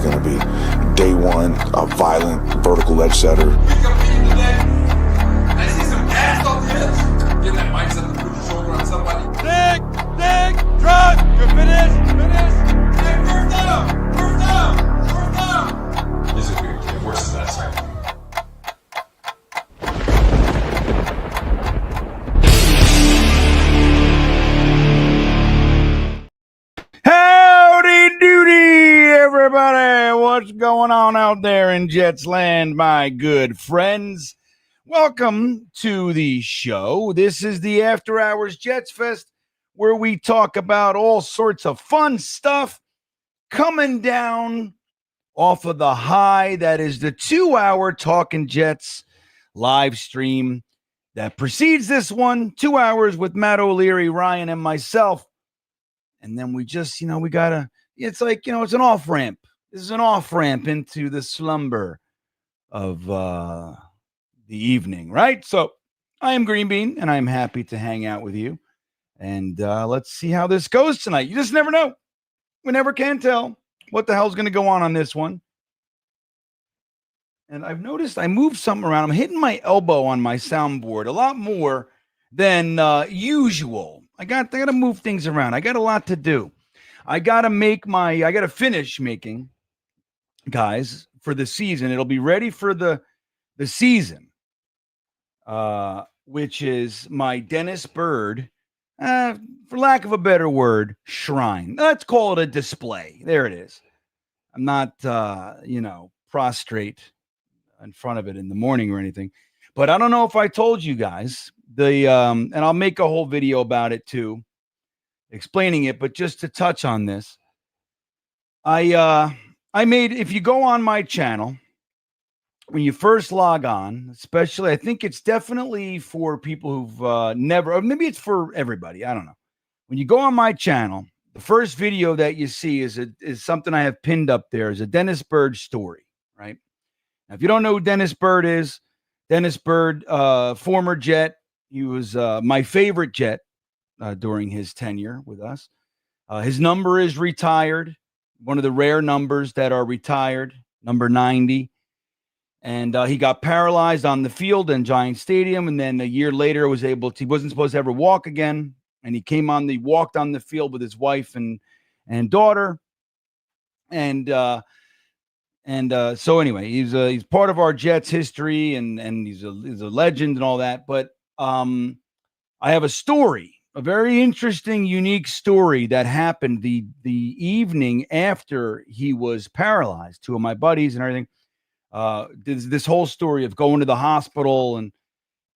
going to be day one, a violent vertical edge setter. I see some ass off the edge. Get that mic up and put your shoulder on somebody. Dig, drop. You're finished. Hey, first down. This is weird. It worse than that side. Howdy doody, everybody. What's going on out there in Jets land, my good friends? Welcome to the show. This is the After Hours Jetsfest, where we talk about all sorts of fun stuff coming down off of the high that is the 2-hour Talking Jets live stream that precedes this one. 2 hours with Matt O'Leary, Ryan, and myself. And then we just, we gotta, it's like, it's an off ramp. This is an off ramp into the slumber of the evening, right? So I am GreenBean, and I'm happy to hang out with you. And let's see how this goes tonight. You just never know. We never can tell what the hell's going to go on this one. And I've noticed I moved something around. I'm hitting my elbow on my soundboard a lot more than usual. I got to move things around. I got a lot to do. I got to finish making, guys, for the season. It'll be ready for the season, which is my Dennis Bird, for lack of a better word, shrine. Let's call it a display. There it is. I'm not, prostrate in front of it in the morning or anything. But I don't know if I told you guys and I'll make a whole video about it too, explaining it. But just to touch on this, I made, if you go on my channel, when you first log on, especially, I think it's definitely for people who've never, or maybe it's for everybody. I don't know. When you go on my channel, the first video that you see is something I have pinned up there, is a Dennis Bird story, right? Now, if you don't know who Dennis Bird is, Dennis Bird, former Jet. He was my favorite Jet during his tenure with us. His number is retired, one of the rare numbers that are retired, number 90. And he got paralyzed on the field in Giant Stadium. And then a year later he wasn't supposed to ever walk again. And he walked on the field with his wife and daughter. So anyway, he's part of our Jets history, and he's a legend and all that. But I have a story, a very interesting, unique story that happened the evening after he was paralyzed. Two of my buddies and everything. This whole story of going to the hospital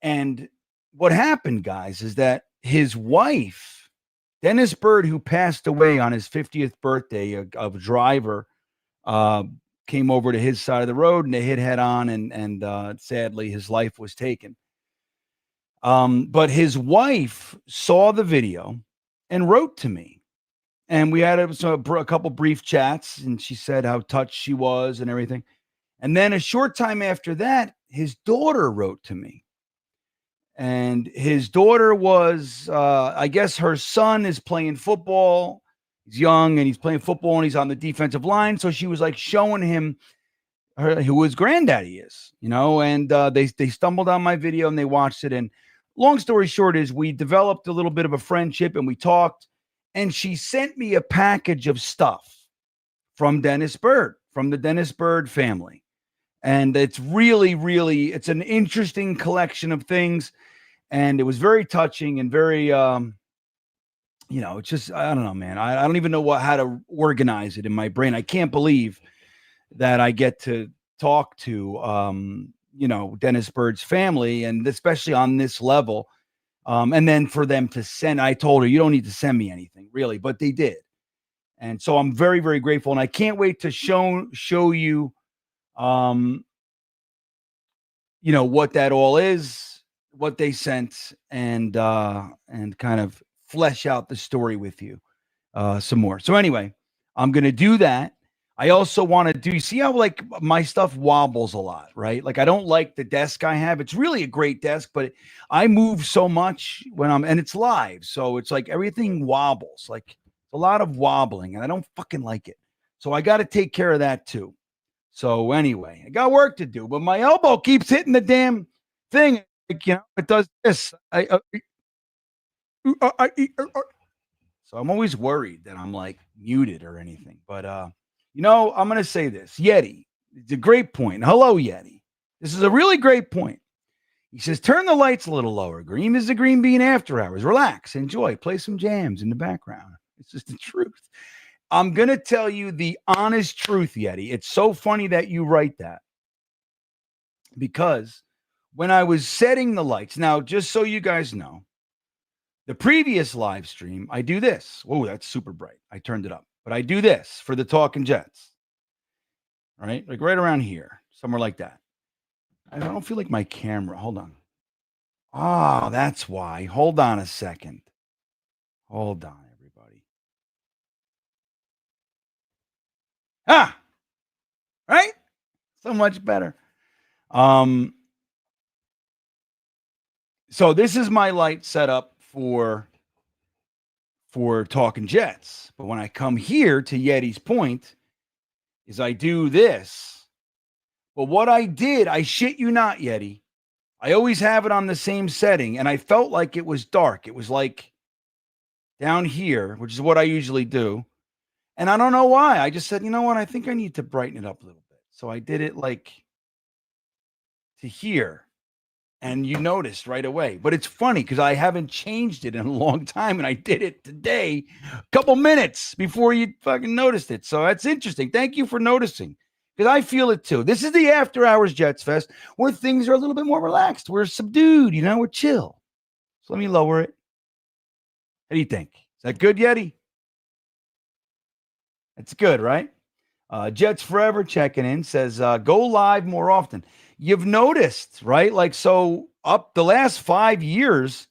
and what happened, guys, is that his wife, Dennis Bird, who passed away on his 50th birthday, a driver, came over to his side of the road and they hit head on, and sadly his life was taken. But his wife saw the video and wrote to me, and we had a couple brief chats, and she said how touched she was and everything. And then a short time after that, his daughter wrote to me, and his daughter was, I guess her son is playing football. He's young and he's playing football and he's on the defensive line. So she was like showing him who his granddaddy is, and they stumbled on my video and they watched it. And long story short is we developed a little bit of a friendship and we talked, and she sent me a package of stuff from Dennis Bird, from the Dennis Bird family. And it's really, really, it's an interesting collection of things. And it was very touching and very, it's just, I don't know, man. I don't even know how to organize it in my brain. I can't believe that I get to talk to, Dennis Bird's family, and especially on this level. And then for them to send, I told her, you don't need to send me anything really, but they did. And so I'm very, very grateful. And I can't wait to show you, what that all is, what they sent, and kind of flesh out the story with you some more. So anyway, I'm going to do that. I also want to you see how like my stuff wobbles a lot, right? Like I don't like the desk I have. It's really a great desk, but I move so much and it's live. So it's like everything wobbles, like a lot of wobbling, and I don't fucking like it. So I got to take care of that too. So anyway, I got work to do, but my elbow keeps hitting the damn thing. Like, it does this. So I'm always worried that I'm like muted or anything. But I'm gonna say this. Yeti, it's a great point. Hello, Yeti. This is a really great point. He says, turn the lights a little lower. Green is the GreenBean after hours. Relax, enjoy, play some jams in the background. It's just the truth. I'm going to tell you the honest truth, Yeti. It's so funny that you write that. Because when I was setting the lights, now, just so you guys know, the previous live stream, I do this. Oh, that's super bright. I turned it up. But I do this for the Talking Jets. All right? Like right around here, somewhere like that. I don't feel like my camera. Hold on. Oh, that's why. Hold on a second. Hold on, everybody. Right? So much better. So this is my light setup for Talking Jets. But when I come here to Yeti's point, is I do this. But what I did, I shit you not, Yeti. I always have it on the same setting, and I felt like it was dark. It was like down here, which is what I usually do. And I don't know why. I just said, you know what? I think I need to brighten it up a little bit. So I did it like to here. And you noticed right away. But it's funny because I haven't changed it in a long time. And I did it today, a couple minutes before you fucking noticed it. So that's interesting. Thank you for noticing. Because I feel it too. This is the After Hours Jetsfest where things are a little bit more relaxed. We're subdued, we're chill. So let me lower it. How do you think? Is that good, Yeti? It's good, right? Jets Forever checking in says, go live more often. You've noticed, right? Like, so up the last 5 years,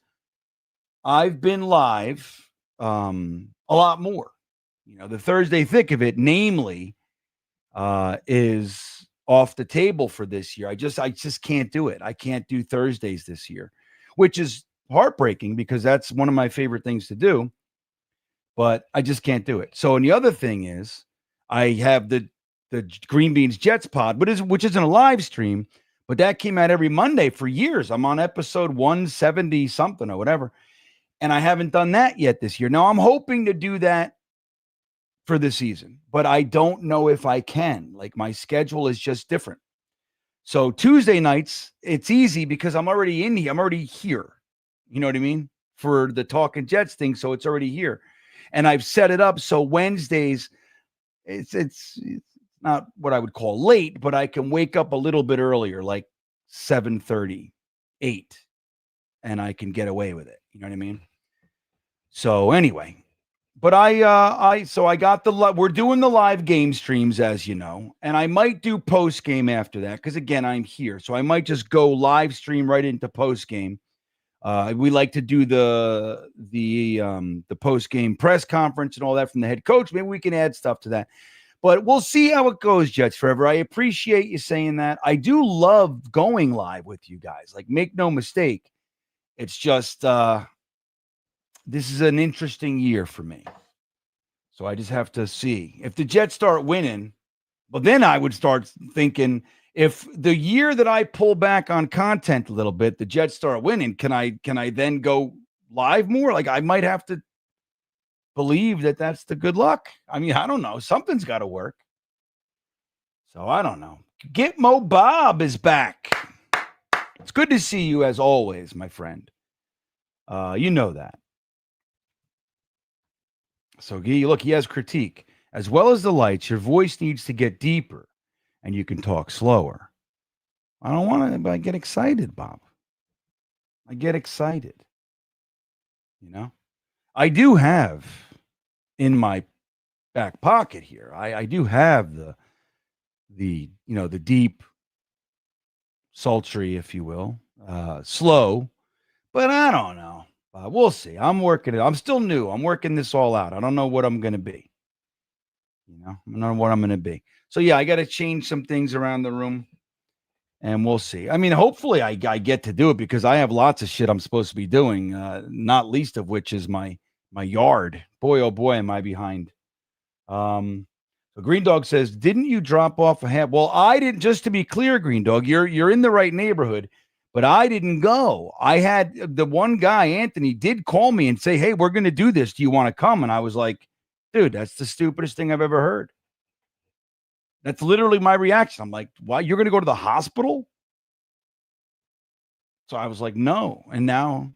I've been live a lot more. The Thursday thick of it, namely, is off the table for this year. I just can't do it. I can't do Thursdays this year, which is heartbreaking because that's one of my favorite things to do, but I just can't do it. So, and the other thing is I have the GreenBean's Jets pod, which isn't a live stream, but that came out every Monday for years. I'm on episode 170 something or whatever. And I haven't done that yet this year. Now I'm hoping to do that for the season, but I don't know if I can. Like, my schedule is just different. So Tuesday nights, it's easy because I'm already in here. I'm already here. You know what I mean? For the Talking Jets thing. So it's already here. And I've set it up so Wednesdays, it's not what I would call late, but I can wake up a little bit earlier, like 7:30, 8, and I can get away with it. You know what I mean? So anyway, but we're doing the live game streams, as you know, and I might do post game after that because again, I'm here, so I might just go live stream right into post game. We like to do the post game press conference and all that from the head coach. Maybe we can add stuff to that, but we'll see how it goes. Jets Forever. I appreciate you saying that. I do love going live with you guys. Like, make no mistake, it's just this is an interesting year for me. So I just have to see if the Jets start winning. But then I would start thinking, if the year that I pull back on content a little bit, the Jets start winning, can I then go live more? Like, I might have to believe that that's the good luck. I mean, I don't know. Something's got to work. So I don't know. Gitmo Bob is back. It's good to see you as always, my friend. You know that. So look, he has critique. As well as the lights, your voice needs to get deeper and you can talk slower. I don't want to, I get excited, Bob. I get excited. I do have in my back pocket here, I do have the deep, sultry, if you will, slow, but I don't know. We'll see. I'm working it. I'm still new. I'm working this all out. I don't know what I'm going to be. I don't know what I'm going to be. So yeah, I got to change some things around the room and we'll see. I mean, hopefully I get to do it because I have lots of shit I'm supposed to be doing. Not least of which is my yard. Boy, oh boy, am I behind. So Green Dog says, didn't you drop off a half? Well, I didn't. Just to be clear, Green Dog, you're in the right neighborhood, but I didn't go. I had the one guy, Anthony, did call me and say, hey, we're going to do this. Do you want to come? And I was like, dude, that's the stupidest thing I've ever heard. That's literally my reaction. I'm like, why? You're going to go to the hospital? So I was like, no. And now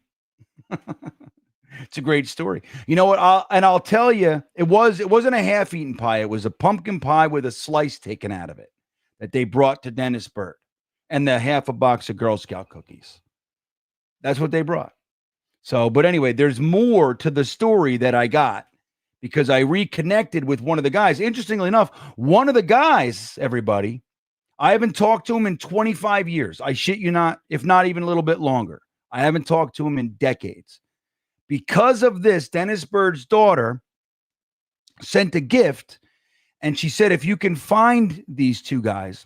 it's a great story. You know what? I'll tell you, it wasn't a half-eaten pie. It was a pumpkin pie with a slice taken out of it that they brought to Dennis Bird, and the half a box of Girl Scout cookies. That's what they brought. So, but anyway, there's more to the story that I got because I reconnected with one of the guys. Interestingly enough, one of the guys, everybody, I haven't talked to him in 25 years. I shit you not, if not even a little bit longer. I haven't talked to him in decades. Because of this, Dennis Bird's daughter sent a gift, and she said, if you can find these two guys,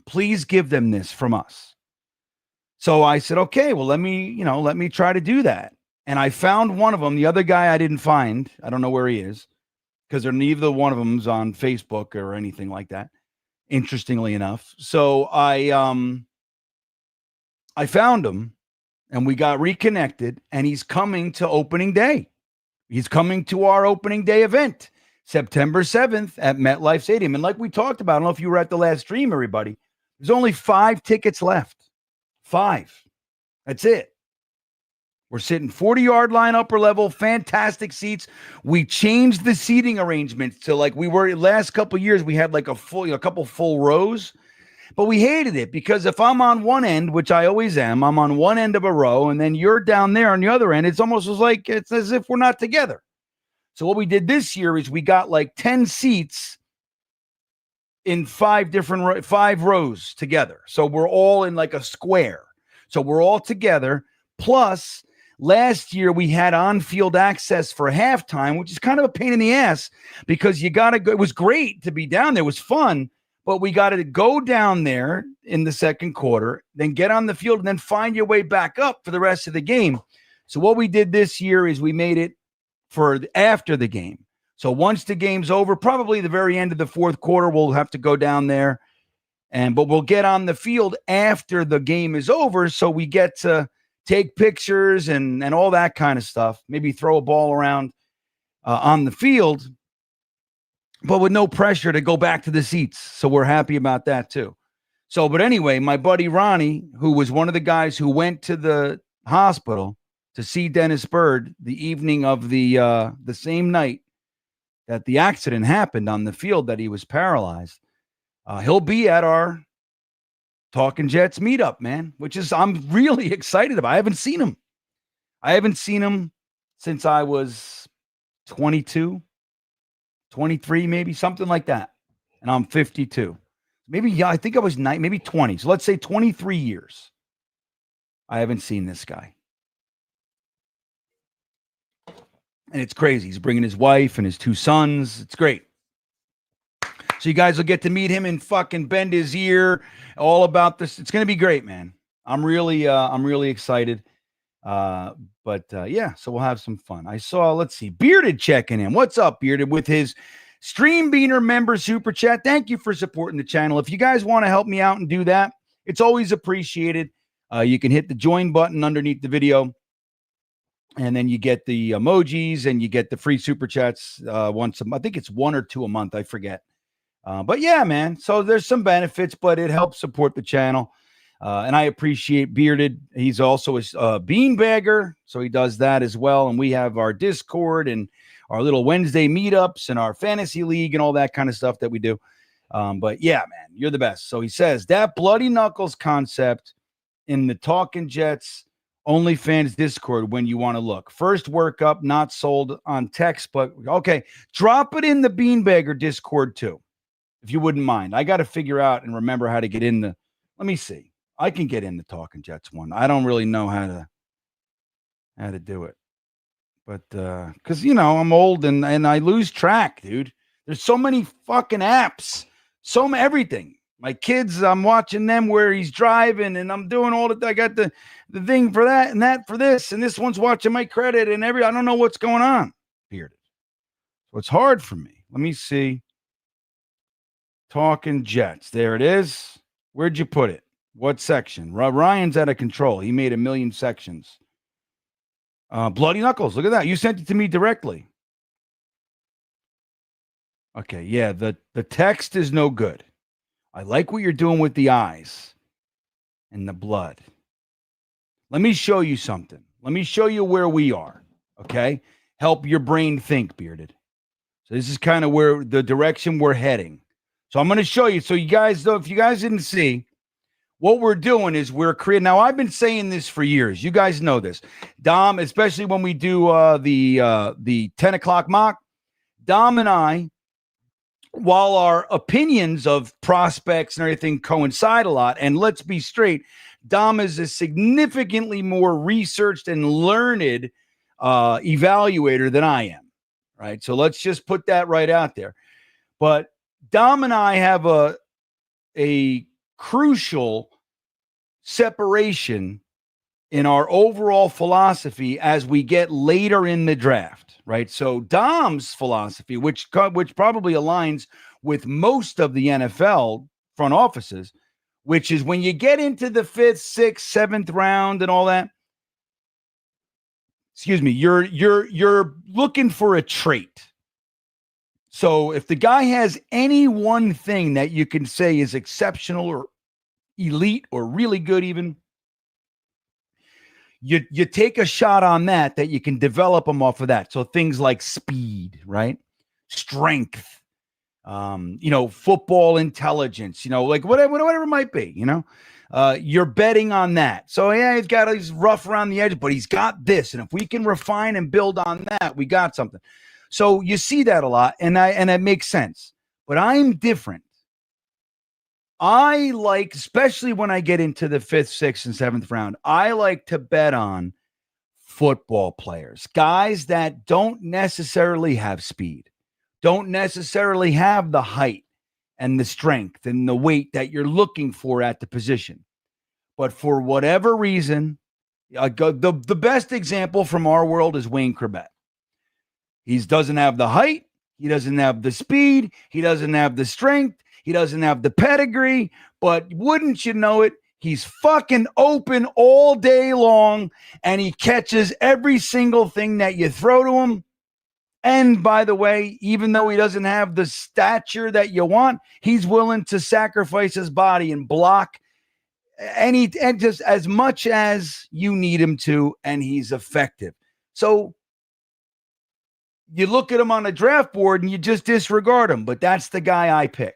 please give them this from us. So I said, okay, well, let me try to do that. And I found one of them. The other guy I didn't find. I don't know where he is because they're neither one of them's on Facebook or anything like that. Interestingly enough. So I found him and we got reconnected, and he's coming to opening day. He's coming to our opening day event, September 7th at MetLife Stadium. And like we talked about, I don't know if you were at the last stream, everybody, there's only 5 tickets left. 5. That's it. We're sitting 40-yard line, upper level, fantastic seats. We changed the seating arrangements to like we were last couple of years. We had like a couple full rows, but we hated it because if I'm on one end, which I always am, I'm on one end of a row, and then you're down there on the other end. It's almost like it's as if we're not together. So what we did this year is we got like 10 seats in 5 rows together. So we're all in like a square. So we're all together. Plus, last year we had on-field access for halftime, which is kind of a pain in the ass because you got to go. It was great to be down there. It was fun, but we got to go down there in the second quarter, then get on the field, and then find your way back up for the rest of the game. So what we did this year is we made it for after the game. So once the game's over, probably the very end of the fourth quarter, we'll have to go down there, but we'll get on the field after the game is over, so we get to take pictures and all that kind of stuff. Maybe throw a ball around on the field, but with no pressure to go back to the seats. So we're happy about that too. So, but anyway, my buddy Ronnie, who was one of the guys who went to the hospital to see Dennis Bird the evening of the same night that the accident happened on the field that he was paralyzed, he'll be at our Talking Jets meetup, man, which is I'm really excited about. I haven't seen him since I was 22, 23, maybe something like that. And I'm 52. Maybe, I think I was maybe 20. So let's say 23 years. I haven't seen this guy. And it's crazy. He's bringing his wife and his 2 sons. It's great. So you guys will get to meet him and fucking bend his ear all about this. It's going to be great, man. I'm really excited. Yeah, so we'll have some fun. I saw, let's see, Bearded checking in. What's up, Bearded, with his Stream Beaner member super chat. Thank you for supporting the channel. If you guys want to help me out and do that, it's always appreciated. You can hit the join button underneath the video, and then you get the emojis and you get the free super chats once a month. I think it's 1 or 2 a month. I forget. But yeah, man. So there's some benefits, but it helps support the channel. And I appreciate Bearded. He's also a beanbagger, so he does that as well. And we have our Discord and our little Wednesday meetups and our fantasy league and all that kind of stuff that we do. But yeah, man, you're the best. So he says that Bloody Knuckles concept in the Talking Jets OnlyFans Discord when you want to look. First workup, not sold on text, but okay. Drop it in the Beanbagger Discord too, if you wouldn't mind. I got to figure out and remember how to get in the, let me see. I can get in the Talking Jets one. I don't really know how to do it. But because I'm old and I lose track, dude. There's so many fucking apps, everything. My kids, I'm watching them where he's driving, and I'm doing all the. I got the thing for that and that for this, and this one's watching my credit and I don't know what's going on. Bearded. So it's hard for me. Let me see. Talking Jets. There it is. Where'd you put it? What section? Ryan's out of control. He made a million sections. Bloody Knuckles. Look at that. You sent it to me directly. Okay, yeah, the text is no good. I like what you're doing with the eyes and the blood. Let me show you something. Let me show you where we are, okay? Help your brain think, Bearded. So this is kind of where the direction we're heading. So I'm going to show you. So you guys know, if you guys didn't see, what we're doing is we're creating. Now, I've been saying this for years. You guys know this. Dom, especially when we do the 10 o'clock mock, Dom and I, while our opinions of prospects and everything coincide a lot, and let's be straight, Dom is a significantly more researched and learned evaluator than I am, right? So let's just put that right out there. But Dom and I have a crucial separation in our overall philosophy as we get later in the draft, right? So Dom's philosophy, which probably aligns with most of the NFL front offices, which is when you get into the 5th, 6th, 7th round and all that, you're looking for a trait. So if the guy has any one thing that you can say is exceptional or elite or really good, even, you take a shot on that you can develop them off of that. So things like speed, right? Strength, football intelligence, like whatever it might be, you're betting on that. So yeah, he's rough around the edge, but he's got this. And if we can refine and build on that, we got something. So you see that a lot, and it makes sense. But I'm different. I like, especially when I get into the 5th, 6th, and 7th round, I like to bet on football players, guys that don't necessarily have speed, don't necessarily have the height and the strength and the weight that you're looking for at the position. But for whatever reason, the best example from our world is Wayne Corbett. He doesn't have the height. He doesn't have the speed. He doesn't have the strength. He doesn't have the pedigree, but wouldn't you know it, he's fucking open all day long, and he catches every single thing that you throw to him. And by the way, even though he doesn't have the stature that you want, he's willing to sacrifice his body and block and just as much as you need him to, and he's effective. So you look at him on a draft board and you just disregard him, but that's the guy I pick.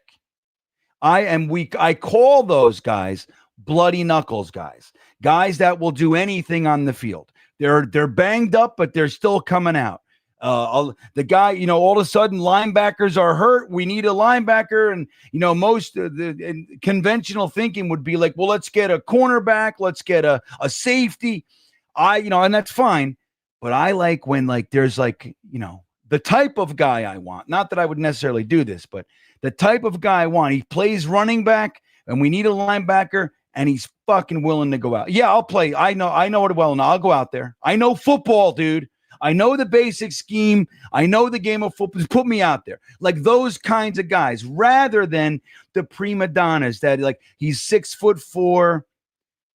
I call those guys bloody knuckles guys that will do anything on the field. They're banged up, but they're still coming out. The guy, all of a sudden linebackers are hurt. We need a linebacker. And, most of the conventional thinking would be like, well, let's get a cornerback. Let's get a safety. And that's fine. But I like when there's the type of guy I want, not that I would necessarily do this, but the type of guy I want, he plays running back and we need a linebacker and he's fucking willing to go out. Yeah, I'll play. I know it well. And I'll go out there. I know football, dude. I know the basic scheme. I know the game of football. Just put me out there. Like those kinds of guys, rather than the prima donnas that he's 6'4",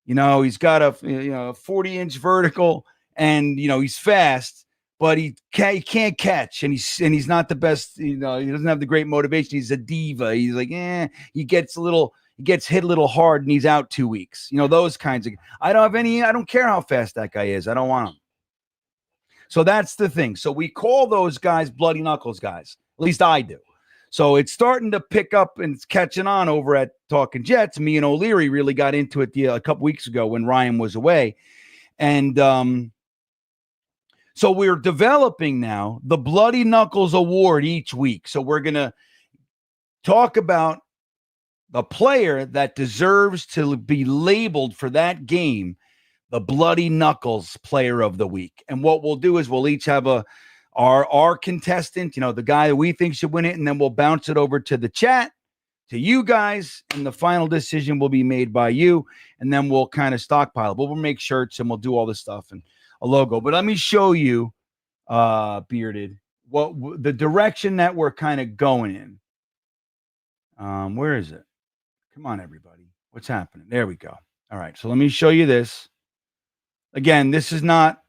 he's got a 40-inch vertical and he's fast, but he can't catch, and he's not the best. He doesn't have the great motivation. He's a diva. He's he gets hit a little hard, and he's out 2 weeks. Those kinds of. I don't care how fast that guy is. I don't want him. So that's the thing. So we call those guys bloody knuckles guys. At least I do. So it's starting to pick up and it's catching on over at Talking Jets. Me and O'Leary really got into it a couple weeks ago when Ryan was away, and so we're developing now the Bloody Knuckles Award each week. So we're going to talk about the player that deserves to be labeled for that game, the Bloody Knuckles Player of the Week. And what we'll do is we'll each have our contestant, the guy that we think should win it, and then we'll bounce it over to the chat, to you guys, and the final decision will be made by you, and then we'll kind of stockpile. But we'll make shirts and we'll do all this stuff and a logo. But let me show you, Bearded, what the direction that we're kind of going in. Where is it? Come on, everybody. What's happening? There we go. All right. So let me show you this. Again, this is not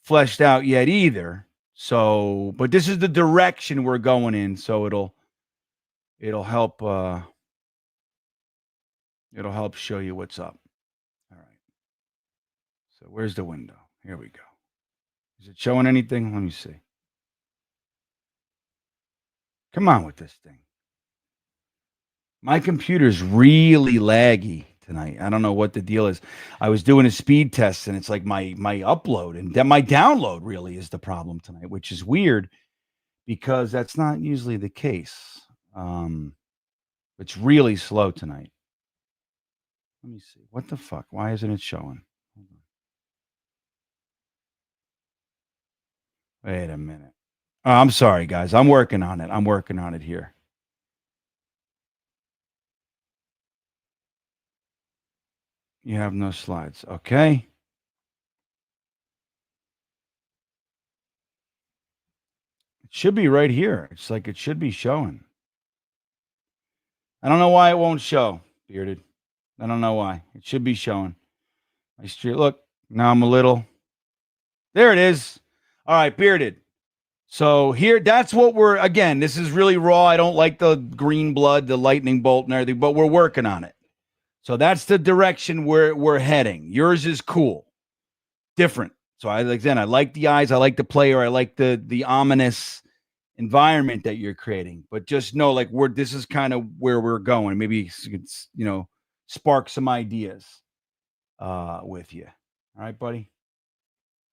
fleshed out yet either. So, but this is the direction we're going in. So it'll help. It'll help show you what's up. All right. So where's the window? Here we go. Is it showing anything? Let me see. Come on with this thing. My computer's really laggy tonight. I don't know what the deal is. I was doing a speed test and it's like my upload and then my download really is the problem tonight, which is weird because that's not usually the case. It's really slow tonight. Let me see. What the fuck? Why isn't it showing? Wait a minute. Oh, I'm sorry, guys. I'm working on it. I'm working on it here. You have no slides. Okay. It should be right here. It's like it should be showing. I don't know why it won't show, Bearded. I don't know why. It should be showing. My street. Look, now I'm a little. There it is. All right, Bearded. So here, that's what we're, again, this is really raw. I don't like the green blood, the lightning bolt and everything, but we're working on it. So that's the direction we're heading. Yours is cool. Different. So I like the eyes. I like the player. I like the ominous environment that you're creating. But just know, like, this is kind of where we're going. Maybe it's, spark some ideas with you. All right, buddy?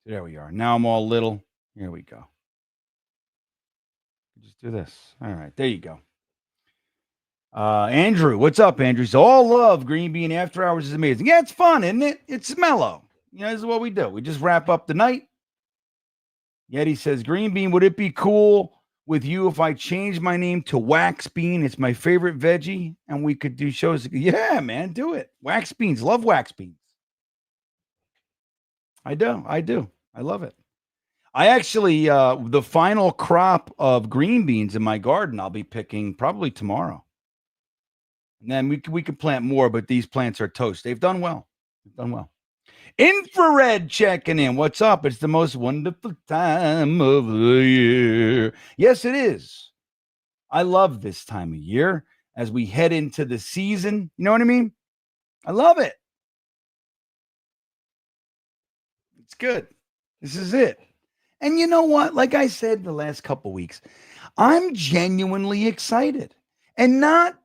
There we are. Now I'm all little. Here we go. Just do this. All right. There you go. Andrew, what's up, Andrew? So all love. GreenBean After Hours is amazing. Yeah, it's fun, isn't it? It's mellow. This is what we do. We just wrap up the night. Yeti says, GreenBean, would it be cool with you if I changed my name to Wax Bean? It's my favorite veggie, and we could do shows. Yeah, man, do it. Wax beans. Love wax beans. I do. I love it. I actually, the final crop of green beans in my garden, I'll be picking probably tomorrow. And then we could plant more, but these plants are toast. They've done well. Infrared checking in. What's up? It's the most wonderful time of the year. Yes, it is. I love this time of year as we head into the season. You know what I mean? I love it. It's good. This is it. And you know what? Like I said the last couple weeks, I'm genuinely excited and not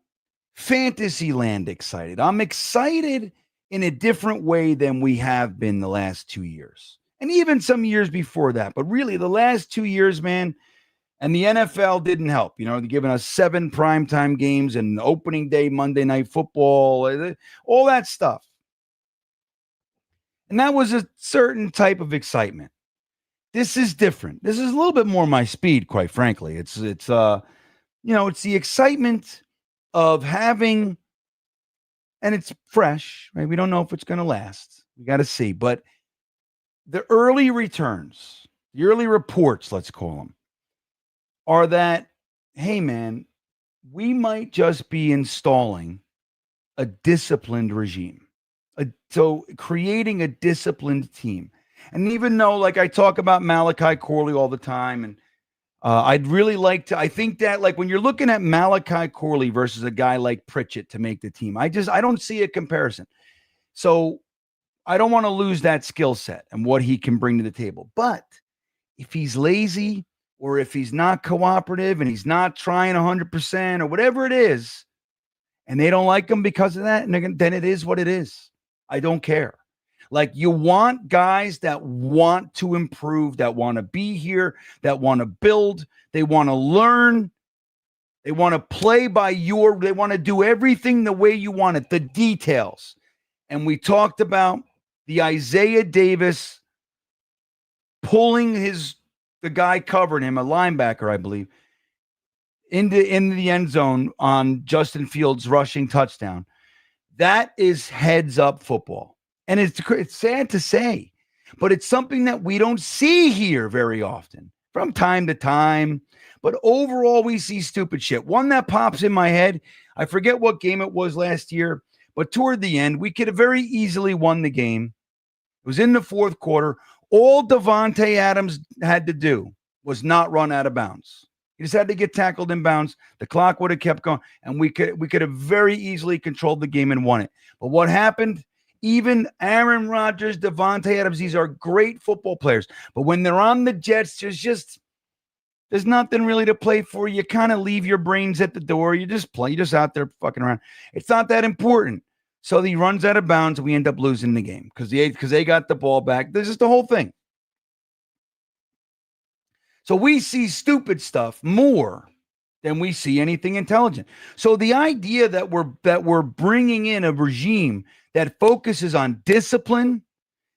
Fantasyland excited. I'm excited in a different way than we have been the last 2 years and even some years before that. But really, the last 2 years, man, and the NFL didn't help. They're giving us 7 primetime games and opening day, Monday Night Football, all that stuff. And that was a certain type of excitement. This is different. This is a little bit more my speed, quite frankly. It's the excitement of having, and it's fresh, right? We don't know if it's going to last. We got to see. But the early returns, the early reports, let's call them, are that, hey, man, we might just be installing a disciplined regime. So creating a disciplined team. And even though, like, I talk about Malachi Corley all the time, and I'd really like to, I think that, like, when you're looking at Malachi Corley versus a guy like Pritchett to make the team, I don't see a comparison. So I don't want to lose that skill set and what he can bring to the table. But if he's lazy or if he's not cooperative and he's not trying 100% or whatever it is, and they don't like him because of that, then it is what it is. I don't care. Like, you want guys that want to improve, that want to be here, that want to build, they want to learn, they want to play by they want to do everything the way you want it, the details. And we talked about the Isaiah Davis pulling the guy covering him, a linebacker, I believe, in the end zone on Justin Fields' rushing touchdown. That is heads up football. And it's sad to say, but it's something that we don't see here very often. from time to time. But overall, we see stupid shit. One that pops in my head, I forget what game it was last year, but toward the end, we could have very easily won the game. It was in the fourth quarter. All Devontae Adams had to do was not run out of bounds. He just had to get tackled in bounds. The clock would have kept going, and we could have very easily controlled the game and won it. But what happened? Even Aaron Rodgers, Devontae Adams, these are great football players. But when they're on the Jets, there's nothing really to play for. You kind of leave your brains at the door. You just play. You're just out there fucking around. It's not that important. So he runs out of bounds, and we end up losing the game because they got the ball back. This is the whole thing. So we see stupid stuff more than we see anything intelligent. So the idea that we're bringing in a regime that focuses on discipline,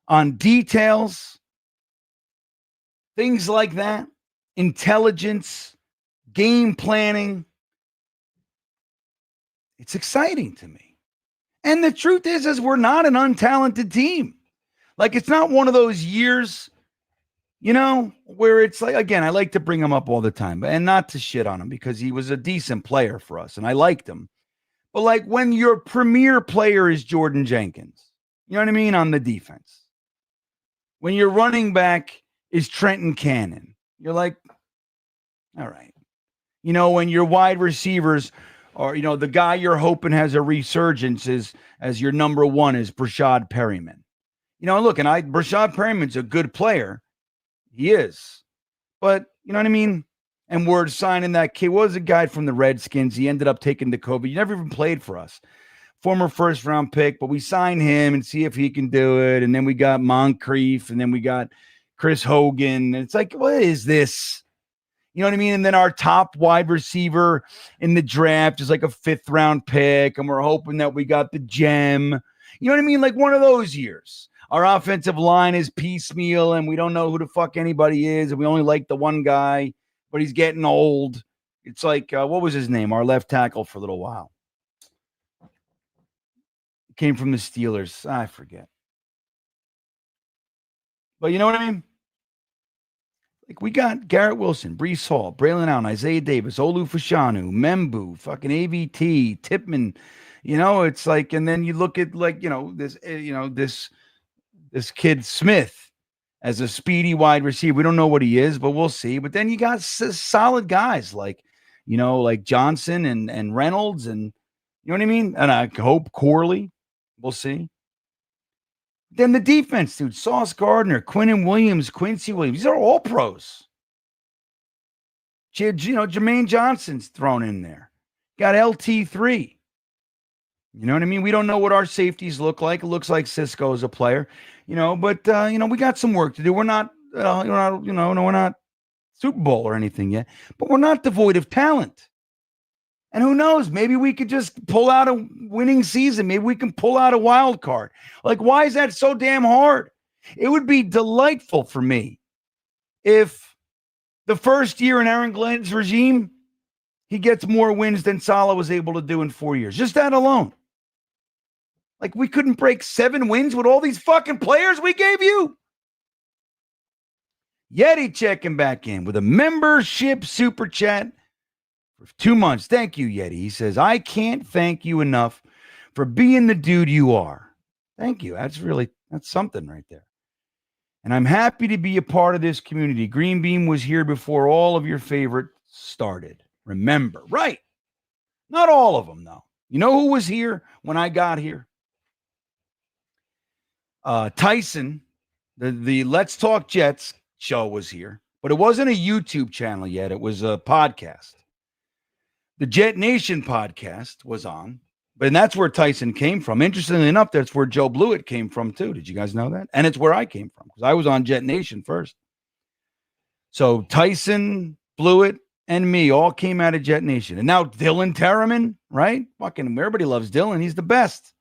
on details, things like that, intelligence, game planning, it's exciting to me. And the truth is we're not an untalented team. Like, it's not one of those years, where it's like, again, I like to bring him up all the time, and not to shit on him because he was a decent player for us and I liked him. But like when your premier player is Jordan Jenkins, you know what I mean, on the defense. When your running back is Trenton Cannon, you're like, all right. When your wide receivers are, the guy you're hoping has a resurgence as your number one is Brashad Perryman. Look, and Brashad Perryman's a good player. He is. But, you know what I mean? And we're signing that kid. Was a guy from the Redskins. He ended up taking the COVID. He never even played for us. Former first-round pick, but we signed him and see if he can do it. And then we got Moncrief, and then we got Chris Hogan. And it's like, what is this? You know what I mean? And then our top wide receiver in the draft is like a 5th-round pick, and we're hoping that we got the gem. You know what I mean? Like one of those years. Our offensive line is piecemeal, and we don't know who the fuck anybody is, and we only like the one guy, but he's getting old. It's like, what was his name? Our left tackle for a little while. Came from the Steelers. I forget. But you know what I mean? Like, we got Garrett Wilson, Breece Hall, Braylon Allen, Isaiah Davis, Olu Fashanu, Membu, fucking AVT, Tipman. It's like, and then you look at this kid Smith as a speedy wide receiver. We don't know what he is, but we'll see. But then you got solid guys like Johnson and Reynolds, and you know what I mean? And I hope Corley. We'll see. Then the defense, dude, Sauce Gardner, Quinnen Williams, Quincy Williams. These are all pros. Jermaine Johnson's thrown in there. Got LT3. You know what I mean? We don't know what our safeties look like. It looks like Cisco is a player, but we got some work to do. We're not Super Bowl or anything yet, but we're not devoid of talent. And who knows? Maybe we could just pull out a winning season. Maybe we can pull out a wild card. Like, why is that so damn hard? It would be delightful for me if the first year in Aaron Glenn's regime, he gets more wins than Saleh was able to do in 4 years. Just that alone. Like, we couldn't break 7 wins with all these fucking players we gave you. Yeti checking back in with a membership super chat for 2 months. Thank you, Yeti. He says, I can't thank you enough for being the dude you are. Thank you. That's something right there. And I'm happy to be a part of this community. GreenBean was here before all of your favorites started. Remember, right? Not all of them, though. You know who was here when I got here? Tyson, the Let's Talk Jets show was here, but it wasn't a YouTube channel yet. It was a podcast. The Jet Nation podcast was on, and that's where Tyson came from. Interestingly enough, that's where Joe Blewett came from too. Did you guys know that? And it's where I came from because I was on Jet Nation first. So Tyson, Blewett, and me all came out of Jet Nation. And now Dylan Terraman, right? Fucking everybody loves Dylan. He's the best.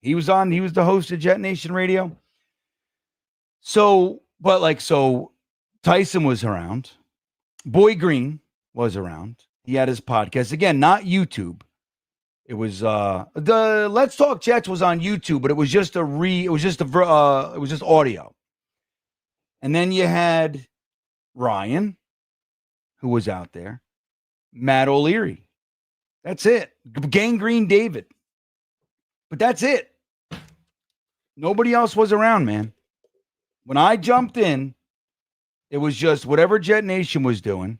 He was the host of Jet Nation Radio. So Tyson was around. Boy Green was around. He had his podcast. Again, not YouTube. It was the Let's Talk Jets was on YouTube, but it was just audio. And then you had Ryan, who was out there. Matt O'Leary. That's it. Gangrene David. But that's it. Nobody else was around, man. When I jumped in, it was just whatever Jet Nation was doing,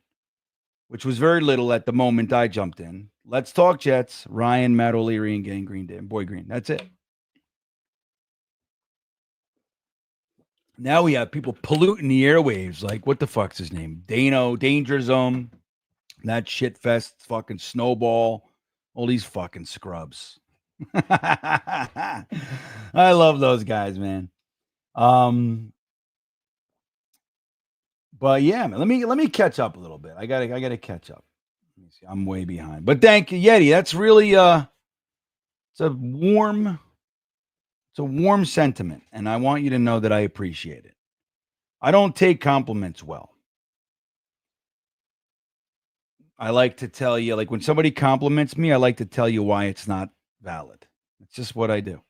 which was very little at the moment I jumped in. Let's Talk Jets, Ryan, Matt O'Leary, and Gangrene David, Boy Green. That's it. Now we have people polluting the airwaves. Like, what the fuck's his name? Dano, Danger Zone, that shit fest, fucking Snowball, all these fucking scrubs. I love those guys, man. But yeah, man, let me catch up a little bit. I gotta catch up. Let me see. I'm way behind. But thank you, Yeti. That's really it's a warm sentiment, and I want you to know that I appreciate it. I don't take compliments well. I like to tell you, like when somebody compliments me, I like to tell you why it's not valid. It's just what I do.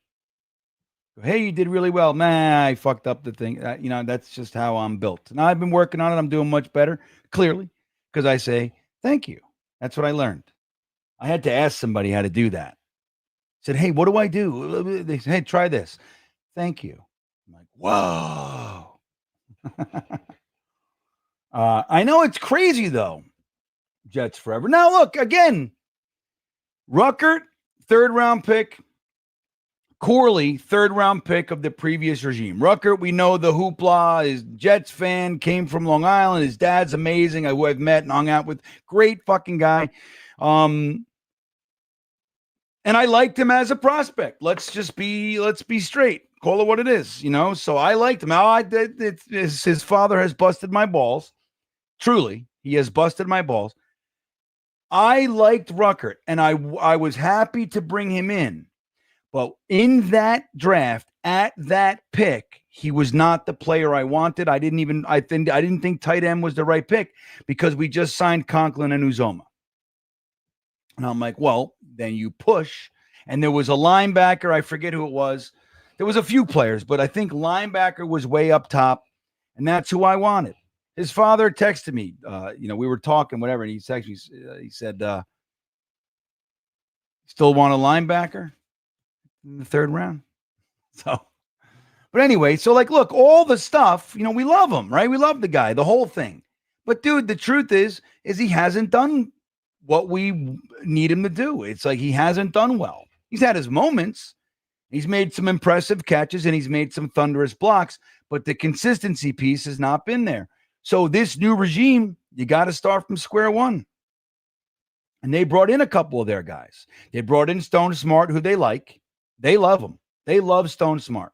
Hey, you did really well. Man, I fucked up the thing. That's just how I'm built. Now I've been working on it. I'm doing much better, clearly, because I say, thank you. That's what I learned. I had to ask somebody how to do that. I said, hey, what do I do? They said, hey, try this. Thank you. I'm like, whoa. I know it's crazy, though. Jets forever. Now, look, again, Ruckert, 3rd round pick. Corley, 3rd round pick of the previous regime. Ruckert, we know the hoopla, is Jets fan, came from Long Island. His dad's amazing, who I've met and hung out with. Great fucking guy. And I liked him as a prospect. Let's be straight. Call it what it is, So I liked him. His father has busted my balls. Truly, he has busted my balls. I liked Ruckert, and I was happy to bring him in. But in that draft, at that pick, he was not the player I wanted. I didn't think tight end was the right pick because we just signed Conklin and Uzoma. And I'm like, well, then you push. And there was a linebacker. I forget who it was. There was a few players, but I think linebacker was way up top. And that's who I wanted. His father texted me. We were talking, whatever. And he texted me. He said, still want a linebacker in the 3rd round? So, but anyway, so like, look, all the stuff, we love him, right? We love the guy, the whole thing. But dude, the truth is he hasn't done what we need him to do. It's like he hasn't done well. He's had his moments. He's made some impressive catches and he's made some thunderous blocks, but the consistency piece has not been there. So this new regime, you got to start from square one. And they brought in a couple of their guys. They brought in Stone Smart, who they like. They love him. They love Stone Smart.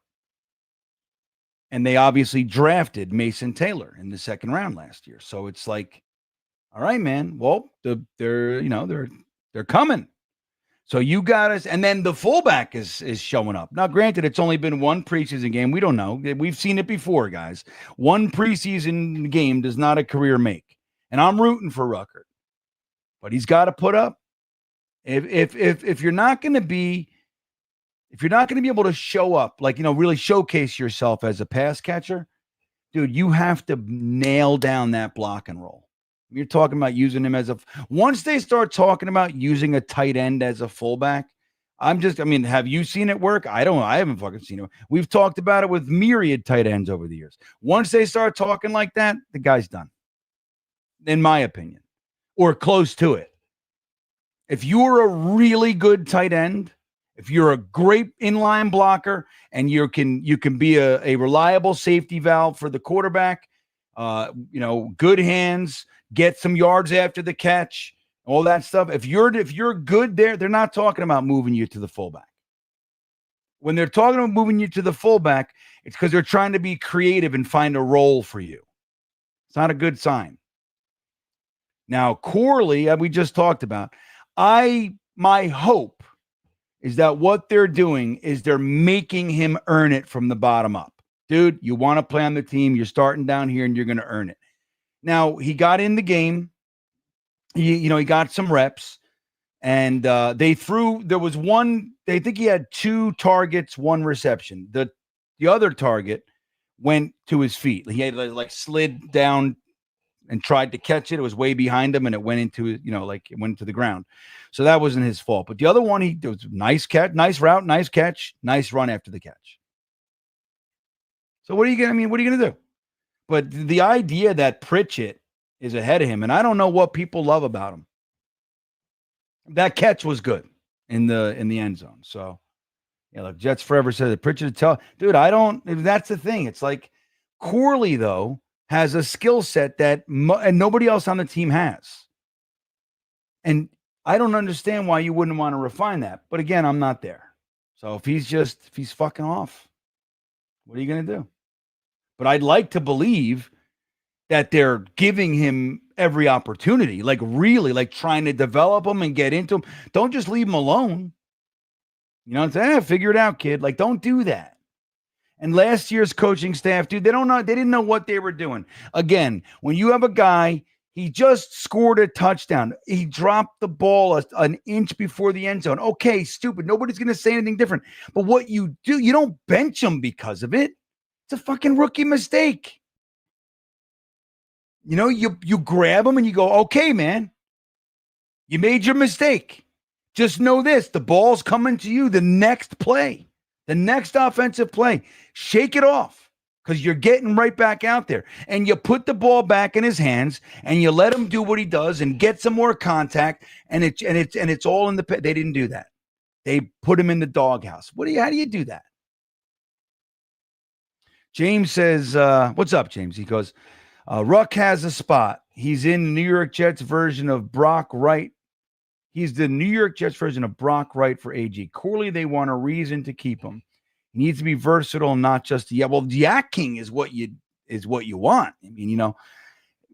And they obviously drafted Mason Taylor in the 2nd round last year. So it's like, all right, man. Well, they're coming. So you got us. And then the fullback is showing up. Now, granted, it's only been one preseason game. We don't know. We've seen it before, guys. One preseason game does not a career make. And I'm rooting for Ruckert. But he's got to put up. If you're not going to be able to show up, like, really showcase yourself as a pass catcher, dude, you have to nail down that block and roll. You're talking about using him once they start talking about using a tight end as a fullback, have you seen it work? I haven't fucking seen it. We've talked about it with myriad tight ends over the years. Once they start talking like that, the guy's done, in my opinion, or close to it. If you're a really good tight end, if you're a great inline blocker and you can be a reliable safety valve for the quarterback, good hands, get some yards after the catch, all that stuff. If you're good there, they're not talking about moving you to the fullback. When they're talking about moving you to the fullback, it's because they're trying to be creative and find a role for you. It's not a good sign. Now, Corley, we just talked about. My hope is that what they're doing is they're making him earn it from the bottom up. Dude, you want to play on the team. You're starting down here and you're going to earn it. Now, he got in the game. He got some reps. And there was one, I think he had 2 targets, 1 reception. The other target went to his feet. He had slid down, and tried to catch it. It was way behind him and it went into, like it went to the ground. So that wasn't his fault. But the other one, it was nice catch, nice route, nice catch, nice run after the catch. So what are you going to do? But the idea that Pritchett is ahead of him, and I don't know what people love about him. That catch was good in the end zone. So, yeah, look, Jets Forever said that Pritchett dude, that's the thing. It's like Corley, though, has a skill set that and nobody else on the team has. And I don't understand why you wouldn't want to refine that. But again, I'm not there. So if he's fucking off, what are you going to do? But I'd like to believe that they're giving him every opportunity, like really, like trying to develop him and get into him. Don't just leave him alone. You know what I'm saying? Figure it out, kid. Like, don't do that. And last year's coaching staff, dude, they didn't know what they were doing. Again, when you have a guy, he just scored a touchdown. He dropped the ball an inch before the end zone. Okay, stupid. Nobody's going to say anything different. But what you do, you don't bench him because of it. It's a fucking rookie mistake. You grab him and you go, okay, man, you made your mistake. Just know this, the ball's coming to you the next play, the next offensive play. Shake it off because you're getting right back out there. And you put the ball back in his hands and you let him do what he does and get some more contact. And it's all in the pit. They didn't do that. They put him in the doghouse. How do you do that? James says, what's up, James? He goes, Ruck has a spot. He's in the New York Jets version of Brock Wright. He's the New York Jets version of Brock Wright for AG. Corley, they want a reason to keep him. He needs to be versatile, not just Yak King is what you want. I mean,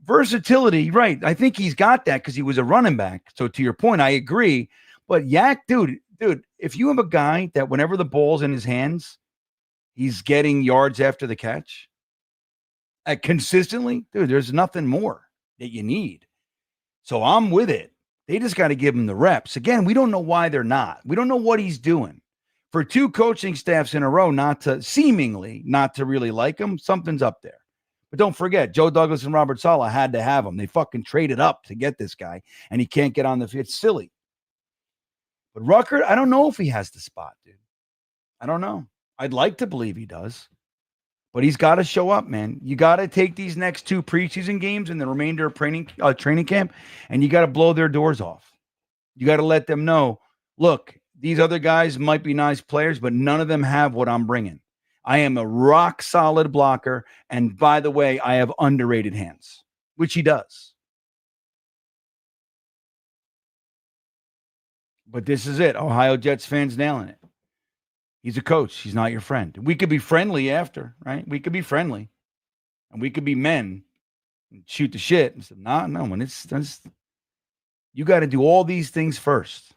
versatility, right? I think he's got that because he was a running back. So to your point, I agree. But Yak, dude, if you have a guy that whenever the ball's in his hands, he's getting yards after the catch consistently, dude, there's nothing more that you need. So I'm with it. They just got to give him the reps. Again, we don't know why they're not. We don't know what he's doing. For two coaching staffs in a row not to really like him, something's up there. But don't forget, Joe Douglas and Robert Saleh had to have him. They fucking traded up to get this guy, and he can't get on the field. It's silly. But Rucker, I don't know if he has the spot, dude. I don't know. I'd like to believe he does. But he's got to show up, man. You got to take these next two preseason games and the remainder of training camp, and you got to blow their doors off. You got to let them know, look, these other guys might be nice players, but none of them have what I'm bringing. I am a rock-solid blocker, and by the way, I have underrated hands, which he does. But this is it. Ohio Jets fans nailing it. He's a coach. He's not your friend. We could be friendly after, right? We could be friendly. And we could be men and shoot the shit. And say, no, when it's you got to do all these things first.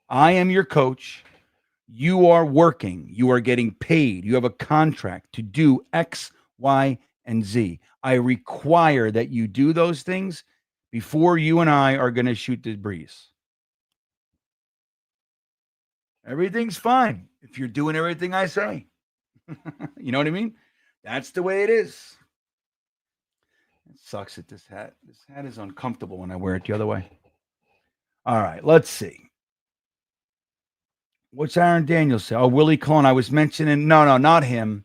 I am your coach. You are working. You are getting paid. You have a contract to do X, Y, and Z. I require that you do those things before you and I are going to shoot the breeze. Everything's fine if you're doing everything I say. You know what I mean? That's the way it is. It sucks at this hat. This hat is uncomfortable when I wear it the other way. All right, let's see. What's Aaron Daniels say? Oh, Willie Colon. I was mentioning. No, not him.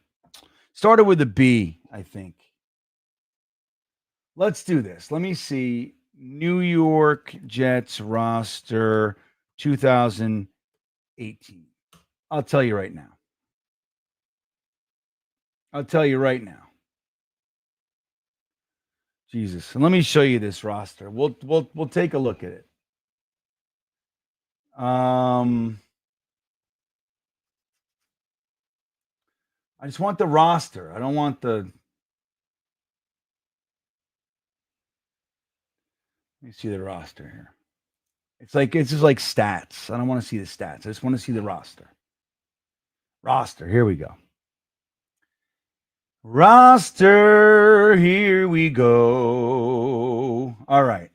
Started with a B, I think. Let's do this. Let me see. New York Jets roster 2018. I'll tell you right now. Jesus. And let me show you this roster. We'll take a look at it. I just want the roster. I don't want the. Let me see the roster here. It's just like stats. I don't want to see the stats. I just want to see the roster. Here we go. Here we go. All right.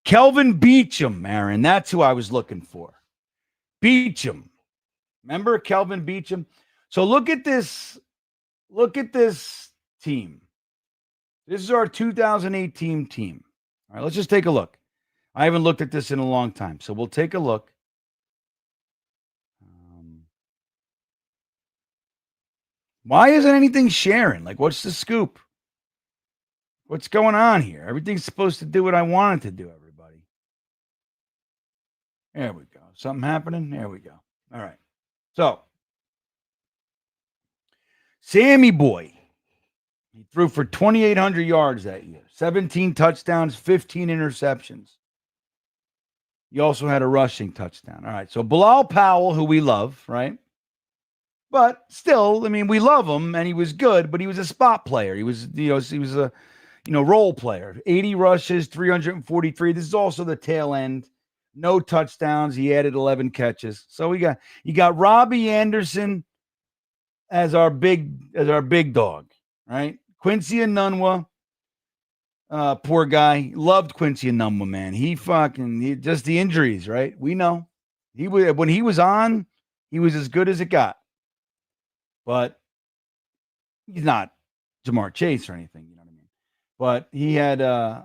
Kelvin Beachum, Aaron. That's who I was looking for. Beachum. Remember Kelvin Beachum? So look at this team. This is our 2018 team. All right, let's just take a look. I haven't looked at this in a long time, so we'll take a look. Why isn't anything sharing? Like, what's the scoop? What's going on here? Everything's supposed to do what I want it to do, everybody. There we go. Something happening? There we go. All right. So, Sammy Boy, he threw for 2,800 yards that year, 17 touchdowns, 15 interceptions. He also had a rushing touchdown. All right. So, Bilal Powell, who we love, right? But still, I mean, we love him, and he was good, but he was a spot player. He was a role player. 80 rushes, 343. This is also the tail end. No touchdowns. He added 11 catches. So you got Robbie Anderson as our big dog, right? Quincy Enunwa, poor guy. Loved Quincy Enunwa, man. He just the injuries, right? We know. When he was on, he was as good as it got. But he's not Jamar Chase or anything, you know what I mean? But he had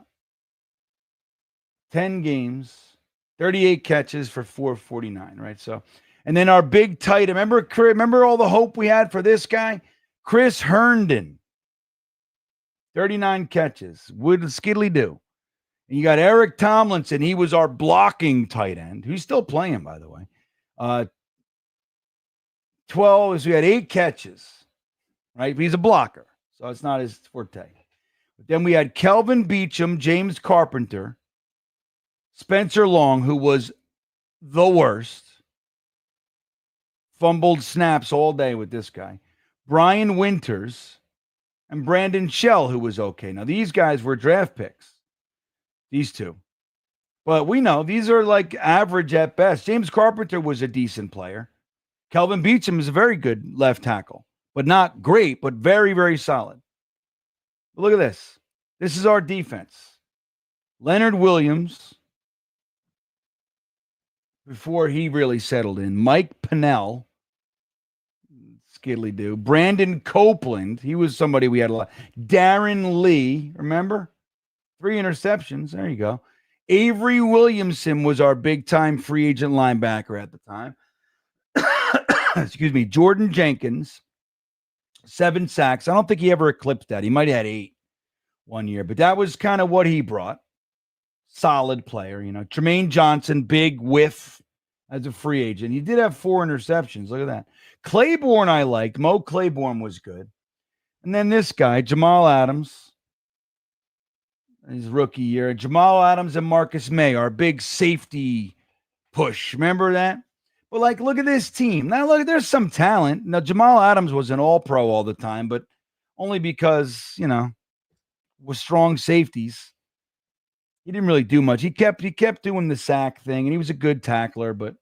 10 games, 38 catches for 449, right? So, and then our big tight, remember all the hope we had for this guy? Chris Herndon, 39 catches. Would skiddly do. And you got Eric Tomlinson. He was our blocking tight end. Who's still playing, by the way. 12, so we had 8 catches, right? But he's a blocker, so it's not his forte. But then we had Kelvin Beachum, James Carpenter, Spencer Long, who was the worst. Fumbled snaps all day with this guy. Brian Winters and Brandon Shell, who was okay. Now, these guys were draft picks, these two. But we know these are like average at best. James Carpenter was a decent player. Kelvin Beachum is a very good left tackle, but not great, but very, very solid. But look at this. This is our defense. Leonard Williams, before he really settled in. Mike Pennell, skiddly do. Brandon Copeland, he was somebody we had a lot. Darren Lee, remember? 3 interceptions. There you go. Avery Williamson was our big-time free agent linebacker at the time. Excuse me. Jordan Jenkins, 7 sacks. I don't think he ever eclipsed that. He might have had 8 one year, but that was kind of what he brought. Solid player, Tremaine Johnson, big whiff as a free agent. He did have 4 interceptions. Look at that. Claiborne I liked. Mo Claiborne was good. And then this guy, Jamal Adams, his rookie year. Jamal Adams and Marcus May, our big safety push. Remember that? But, look at this team. Now, look, there's some talent. Now, Jamal Adams was an all-pro all the time, but only because, with strong safeties. He didn't really do much. He kept doing the sack thing, and he was a good tackler, but,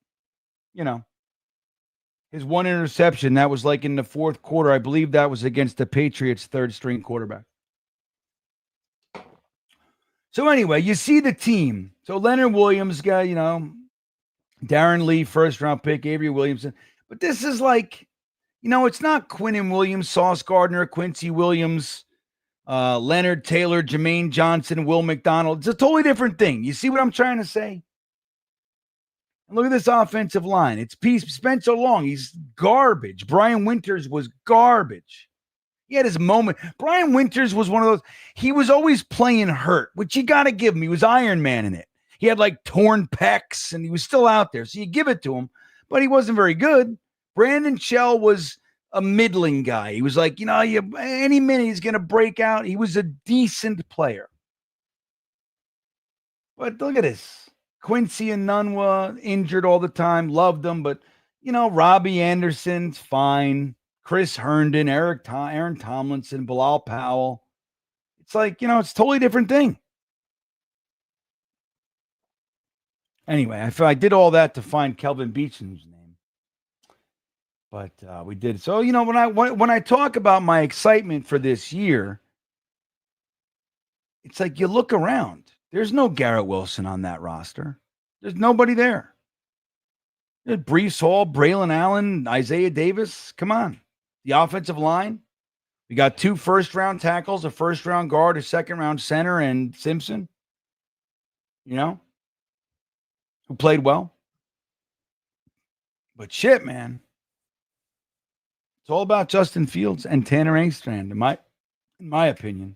his 1 interception, that was in the 4th quarter. I believe that was against the Patriots' 3rd-string quarterback. So, anyway, you see the team. So, Leonard Williams got, Darren Lee, 1st-round pick, Avery Williamson. But this is it's not Quinnen Williams, Sauce Gardner, Quincy Williams, Leonard Taylor, Jermaine Johnson, Will McDonald. It's a totally different thing. You see what I'm trying to say? And look at this offensive line. It's Spencer Long. He's garbage. Brian Winters was garbage. He had his moment. Brian Winters was one of those. He was always playing hurt, which you got to give him. He was Iron Man in it. He had torn pecs, and he was still out there. So you give it to him, but he wasn't very good. Brandon Shell was a middling guy. He was any minute he's going to break out. He was a decent player. But look at this. Quincy Enunwa, injured all the time. Loved him, but, Robbie Anderson's fine. Chris Herndon, Aaron Tomlinson, Bilal Powell. It's it's a totally different thing. Anyway, I did all that to find Kelvin Beachum's name, but we did. So when I talk about my excitement for this year, it's you look around. There's no Garrett Wilson on that roster. There's nobody there. There's Breece Hall, Braylon Allen, Isaiah Davis. Come on, the offensive line. We got 2 first-round tackles, a first-round guard, a second-round center, and Simpson, who played well. But shit, man. It's all about Justin Fields and Tanner Engstrand, in my opinion.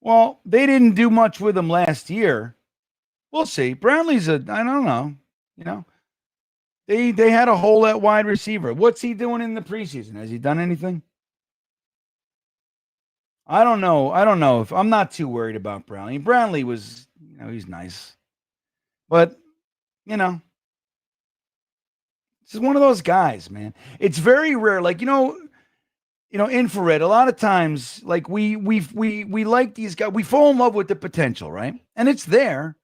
Well, they didn't do much with him last year. We'll see. Brownlee's I don't know. They had a hole at wide receiver. What's he doing in the preseason? Has he done anything? I don't know. If I'm not too worried about Brownlee. Brownlee was, he's nice. But, this is one of those guys, man. It's very rare. Like, infrared, a lot of times, like we like these guys. We fall in love with the potential, right? And it's there.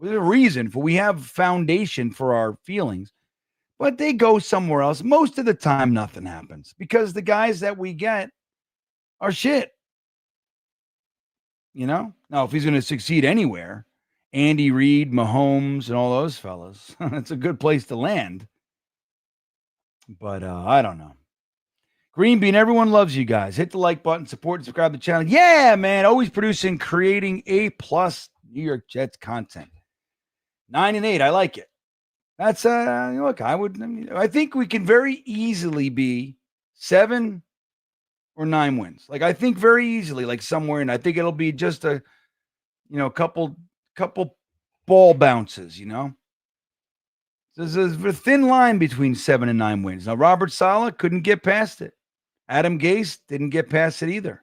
There's a reason we have foundation for our feelings. But they go somewhere else. Most of the time, nothing happens because the guys that we get are shit. Now, if he's going to succeed anywhere, Andy Reid, Mahomes, and all those fellas, that's a good place to land. But I don't know. GreenBean, everyone loves you guys. Hit the like button, support, and subscribe to the channel. Yeah, man. Always creating A+ New York Jets content. 9 and 8. I like it. That's look, I think we can very easily be 7 or 9 wins. Like I think very easily, like somewhere, and I think it'll be just a couple ball bounces, There's a thin line between 7 and 9 wins. Now Robert Saleh couldn't get past it. Adam Gase didn't get past it either.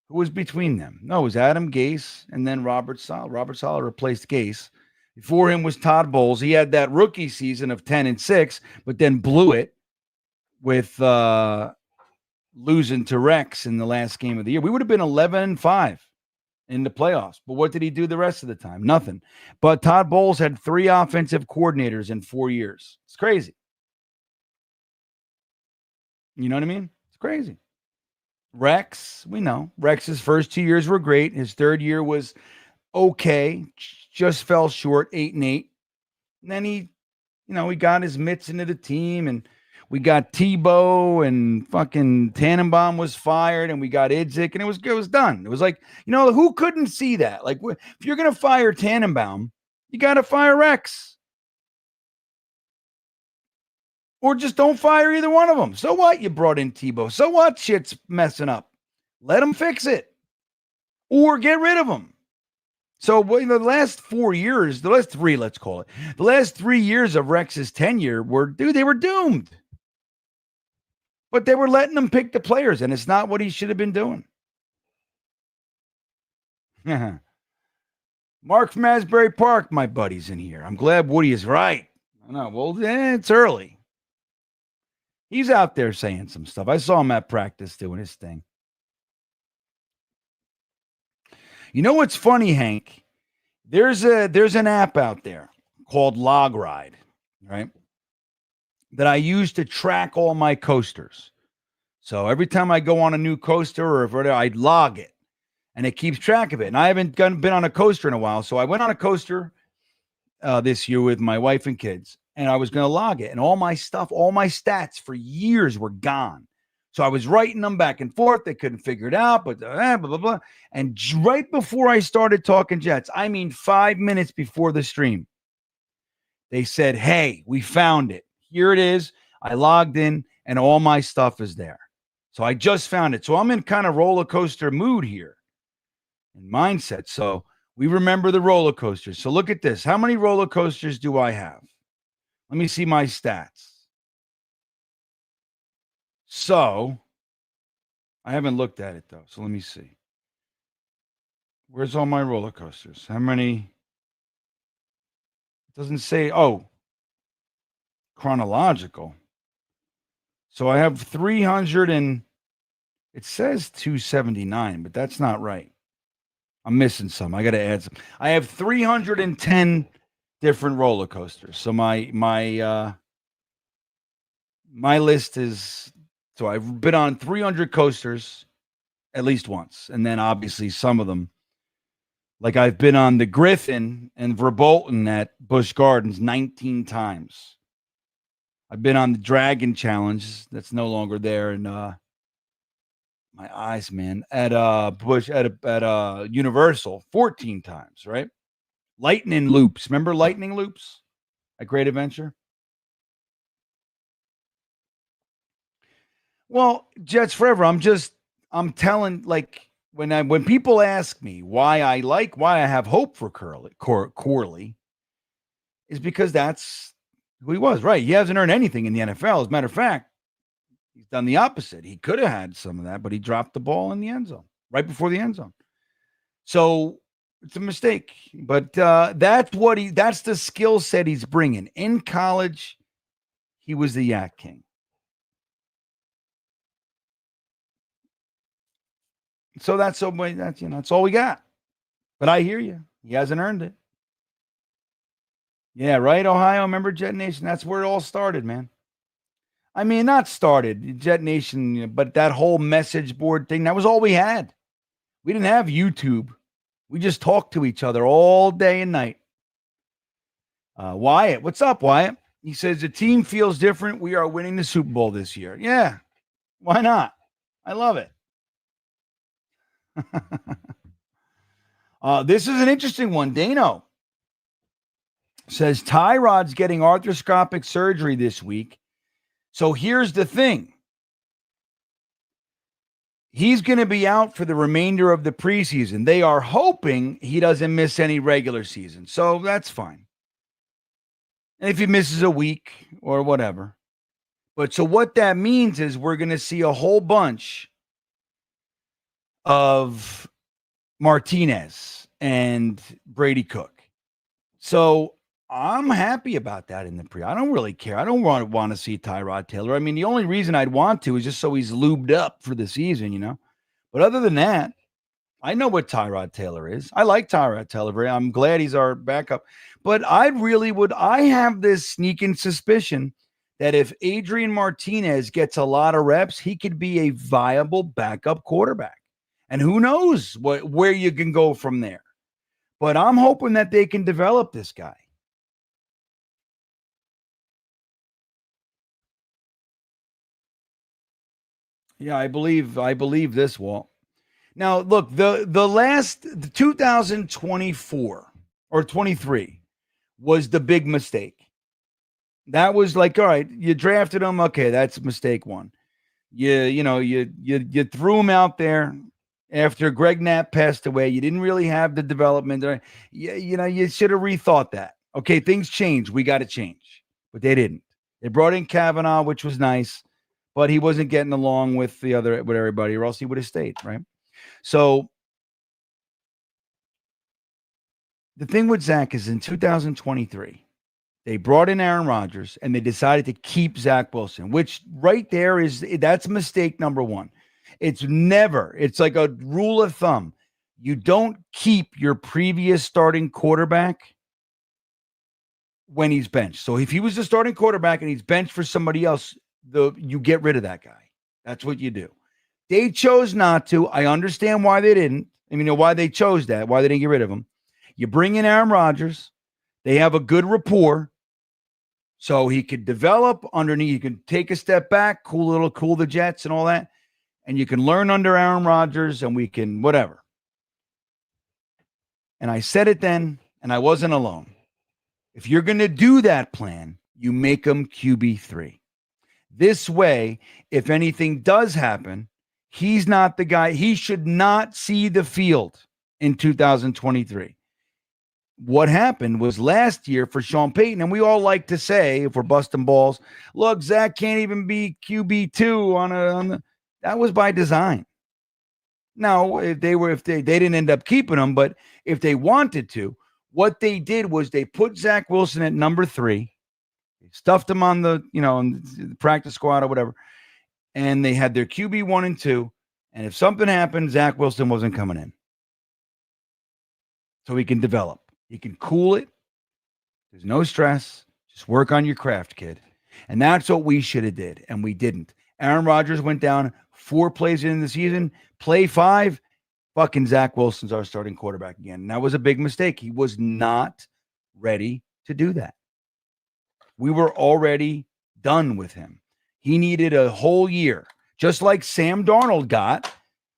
Who was between them? No, it was Adam Gase and then Robert Saleh. Robert Saleh replaced Gase. Before him was Todd Bowles. He had that rookie season of 10-6, but then blew it with losing to Rex in the last game of the year. We would have been 11-5 in the playoffs. But what did he do the rest of the time? Nothing. But Todd Bowles had 3 offensive coordinators in 4 years. It's crazy. You know what I mean? It's crazy. Rex, we know. Rex's first 2 years were great. His third year was okay. Just fell short, 8 and 8. And then he got his mitts into the team, and we got Tebow, and fucking Tannenbaum was fired, and we got Idzik, and it was done. It was like, who couldn't see that? Like, if you're gonna fire Tannenbaum, you got to fire Rex, or just don't fire either one of them. So what? You brought in Tebow. So what? Shit's messing up. Let him fix it, or get rid of him. So the last 4 years, the last 3, let's call it, the last 3 years of Rex's tenure they were doomed. But they were letting him pick the players, and it's not what he should have been doing. Mark from Asbury Park, my buddy's in here. I'm glad Woody is right. I know. Well, it's early. He's out there saying some stuff. I saw him at practice doing his thing. You know what's funny, Hank? There's an app out there called LogRide, right? That I use to track all my coasters. So every time I go on a new coaster or whatever, I log it, and it keeps track of it. And I haven't been on a coaster in a while, so I went on a coaster this year with my wife and kids, and I was going to log it. And all my stuff, all my stats for years were gone. So I was writing them back and forth. They couldn't figure it out, but blah, blah, blah. And right before I started talking Jets, 5 minutes before the stream, they said, hey, we found it. Here it is. I logged in, and all my stuff is there. So I just found it. So I'm in kind of roller coaster mood here and mindset. So we remember the roller coasters. So look at this. How many roller coasters do I have? Let me see my stats. So I haven't looked at it, though. So let me see. Where's all my roller coasters? How many? It doesn't say. Oh, chronological. So I have 300 and it says 279, but that's not right. I'm missing some. I got to add some. I have 310 different roller coasters. So my list is, so I've been on 300 coasters at least once. And then obviously some of them, like I've been on the Griffin and Verbolten at Busch Gardens 19 times. I've been on the Dragon Challenge that's no longer there, and my eyes, man, at Bush at Universal 14 times, right? Lightning loops. Remember lightning loops at Great Adventure? Well, Jets forever. I'm telling, like, when people ask me why I have hope for Corley is because that's who he was, right? He hasn't earned anything in the NFL. As a matter of fact, he's done the opposite. He could have had some of that, but he dropped the ball in the end zone, right before the end zone. So it's a mistake. But that's the skill set he's bringing. In college, he was the Yak King. So that's all we got. But I hear you. He hasn't earned it. Yeah, right, Ohio. Remember Jet Nation? That's where it all started, man. I mean, not started Jet Nation, but that whole message board thing, that was all we had. We didn't have YouTube. We just talked to each other all day and night. Wyatt, what's up, Wyatt? He says the team feels different. We are winning the Super Bowl this year. Yeah, why not? I love it. This is an interesting one. Dano says Tyrod's getting arthroscopic surgery this week. So here's the thing. He's going to be out for the remainder of the preseason. They are hoping he doesn't miss any regular season. So that's fine. And if he misses a week or whatever. But so what that means is we're going to see a whole bunch of Martinez and Brady Cook. So I'm happy about that in the pre. I don't really care. I don't want to see Tyrod Taylor. I mean, the only reason I'd want to is just so he's lubed up for the season, you know. But other than that, I know what Tyrod Taylor is. I like Tyrod Taylor. I'm glad he's our backup. But I have this sneaking suspicion that if Adrian Martinez gets a lot of reps, he could be a viable backup quarterback. And who knows where you can go from there. But I'm hoping that they can develop this guy. Yeah, I believe this, Walt. Now, look, the 2024 or 23 was the big mistake. That was like, all right, you drafted him. Okay, that's mistake one. You threw him out there after Greg Knapp passed away. You didn't really have the development. You should have rethought that. Okay, things change. We got to change. But they didn't. They brought in Kavanaugh, which was nice, but he wasn't getting along with everybody, or else he would have stayed, right? So the thing with Zach is in 2023, they brought in Aaron Rodgers and they decided to keep Zach Wilson, which right there that's mistake number one. It's like a rule of thumb. You don't keep your previous starting quarterback when he's benched. So if he was the starting quarterback and he's benched for somebody else, you get rid of that guy. That's what you do. They chose not to. I understand why they didn't. I mean, why they chose that, why they didn't get rid of him. You bring in Aaron Rodgers. They have a good rapport. So he could develop underneath. You can take a step back, cool the Jets and all that. And you can learn under Aaron Rodgers and we can whatever. And I said it then, and I wasn't alone. If you're going to do that plan, you make him QB3. This way, if anything does happen, he's not the guy. He should not see the field in 2023. What happened was last year for Sean Payton, and we all like to say, if we're busting balls, look, Zach can't even be QB2 on the. That was by design. Now, if they didn't end up keeping him, but if they wanted to, what they did was they put Zach Wilson at number 3, they stuffed him on the practice squad or whatever, and they had their QB 1 and 2. And if something happened, Zach Wilson wasn't coming in, so he can develop. You can cool it. There's no stress. Just work on your craft, kid. And that's what we should have did, and we didn't. Aaron Rodgers went down 4 plays in the season. Play 5, fucking Zach Wilson's our starting quarterback again. And that was a big mistake. He was not ready to do that. We were already done with him. He needed a whole year, just like Sam Darnold got.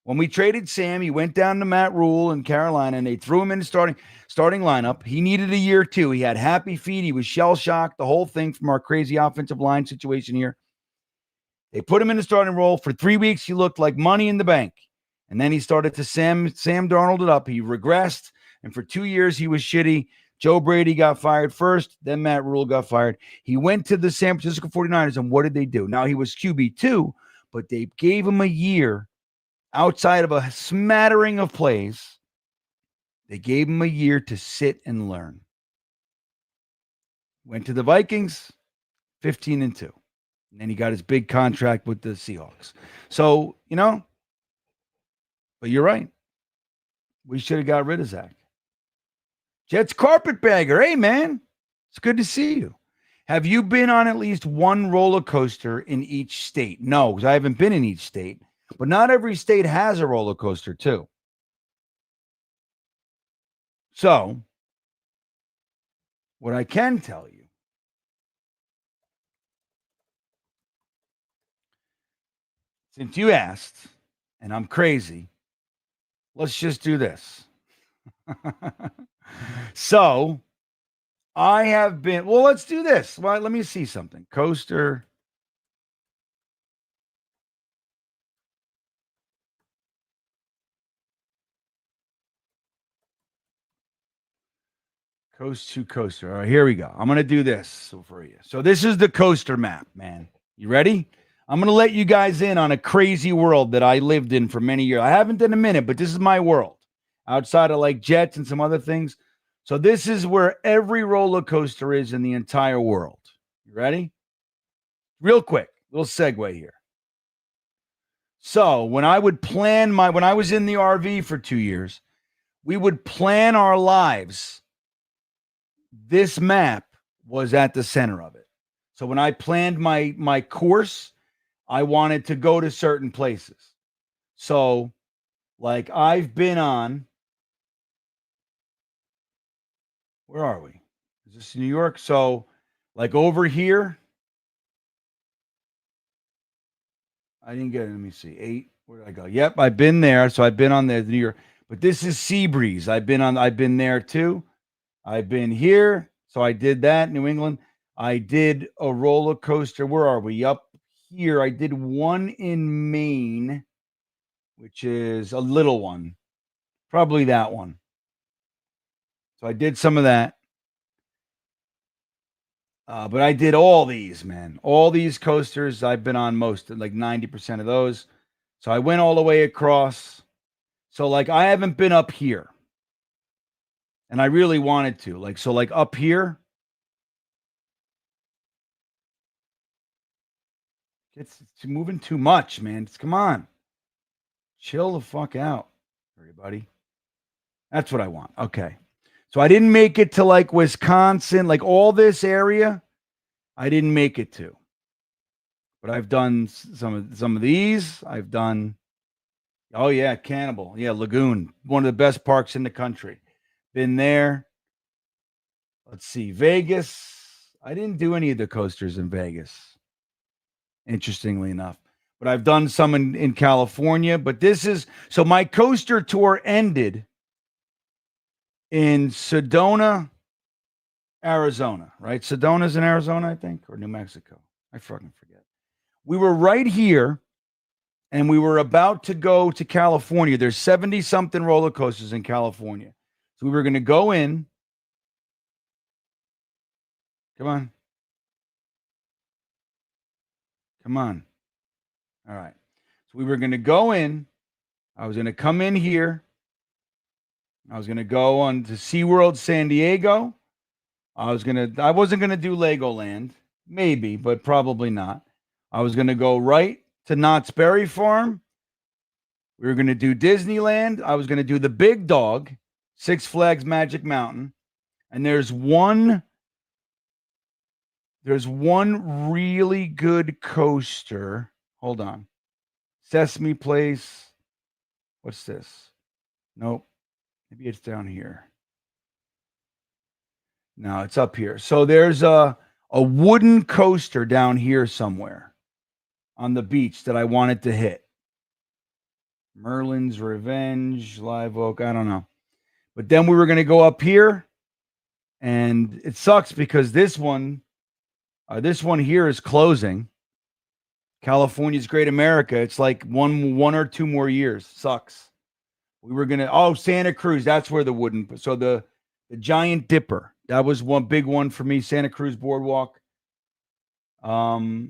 When we traded Sam, he went down to Matt Rule in Carolina, and they threw him in the starting lineup. He needed a year too. He had happy feet. He was shell-shocked, the whole thing from our crazy offensive line situation here. They put him in the starting role. For 3 weeks, he looked like money in the bank. And then he started to Sam Darnold it up. He regressed, and for 2 years, he was shitty. Joe Brady got fired first. Then Matt Rule got fired. He went to the San Francisco 49ers, and what did they do? Now, he was QB2, but they gave him a year outside of a smattering of plays. They gave him a year to sit and learn. Went to the Vikings, 15-2. And then he got his big contract with the Seahawks. So, but you're right. We should have got rid of Zach. Jets carpetbagger. Hey, man, it's good to see you. Have you been on at least one roller coaster in each state? No, because I haven't been in each state. But not every state has a roller coaster, too. So, what I can tell you, since you asked, and I'm crazy, let's just do this. So, I have been, well, let's do this. Well, let me see something. Coaster. Coast to coaster. All right, here we go. I'm going to do this for you. So this is the coaster map, man. You ready? I'm going to let you guys in on a crazy world that I lived in for many years. I haven't in a minute, but this is my world. Outside of like jets and some other things. So this is where every roller coaster is in the entire world. You ready? Real quick, little segue here. So when I would plan when I was in the RV for 2 years, we would plan our lives. This map was at the center of it. So when I planned my course, I wanted to go to certain places. So like I've been on, where are we? Is this New York? So like over here, I didn't get it. Let me see. 8. Where did I go? Yep, I've been there. So I've been on the New York. But this is Seabreeze. I've been there too. I've been here. So I did that, New England. I did a roller coaster. Where are we? Up here. I did one in Maine, which is a little one. Probably that one. So I did some of that. But I did all these, man. All these coasters. I've been on most, like 90% of those. So I went all the way across. So like I haven't been up here. And I really wanted to. Like, so like up here. It's moving too much, man. Come on. Chill the fuck out, everybody. That's what I want. Okay. So I didn't make it to like Wisconsin, like all this area. I didn't make it to. But I've done some of these. I've done, oh yeah, Cannibal. Yeah, Lagoon. One of the best parks in the country. Been there. Let's see. Vegas. I didn't do any of the coasters in Vegas, interestingly enough. But I've done some in California. But this is, so my coaster tour ended in Sedona, Arizona, right? Sedona's in Arizona, I think, or New Mexico. I fucking forget. We were right here, and we were about to go to California. There's 70-something roller coasters in California. So we were going to go in. Come on. Come on. All right. So we were going to go in. I was going to come in here. I was going to go on to SeaWorld San Diego. I wasn't going to do Legoland. Maybe, but probably not. I was going to go right to Knott's Berry Farm. We were going to do Disneyland. I was going to do the Big Dog, Six Flags Magic Mountain. And there's one really good coaster. Hold on. Sesame Place. What's this? Nope. Maybe it's down here. No, it's up here. So there's a wooden coaster down here somewhere on the beach that I wanted to hit. Merlin's Revenge, Live Oak, I don't know. But then we were going to go up here, and it sucks because this one here is closing. California's Great America. It's like one or two more years. Sucks. We were going to, Santa Cruz. That's where the wooden, so the Giant Dipper. That was one big one for me, Santa Cruz Boardwalk. But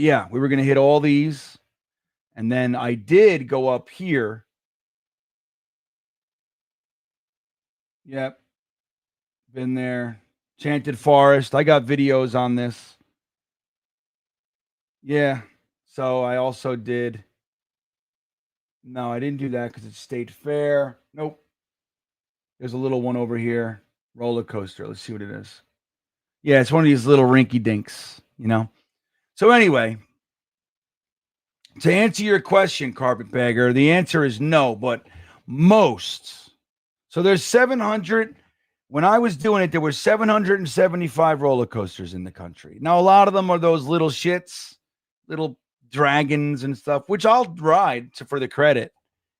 yeah, we were going to hit all these. And then I did go up here. Yep. Been there. Enchanted Forest. I got videos on this. Yeah. So I also did. No, I didn't do that because it's State Fair. Nope. There's a little one over here. Roller coaster. Let's see what it is. Yeah, it's one of these little rinky dinks, you know. So anyway, to answer your question, Carpetbagger, the answer is no, but most. So there's 700. When I was doing it, there were 775 roller coasters in the country. Now, a lot of them are those little shits, little dragons and stuff, which I'll ride for the credit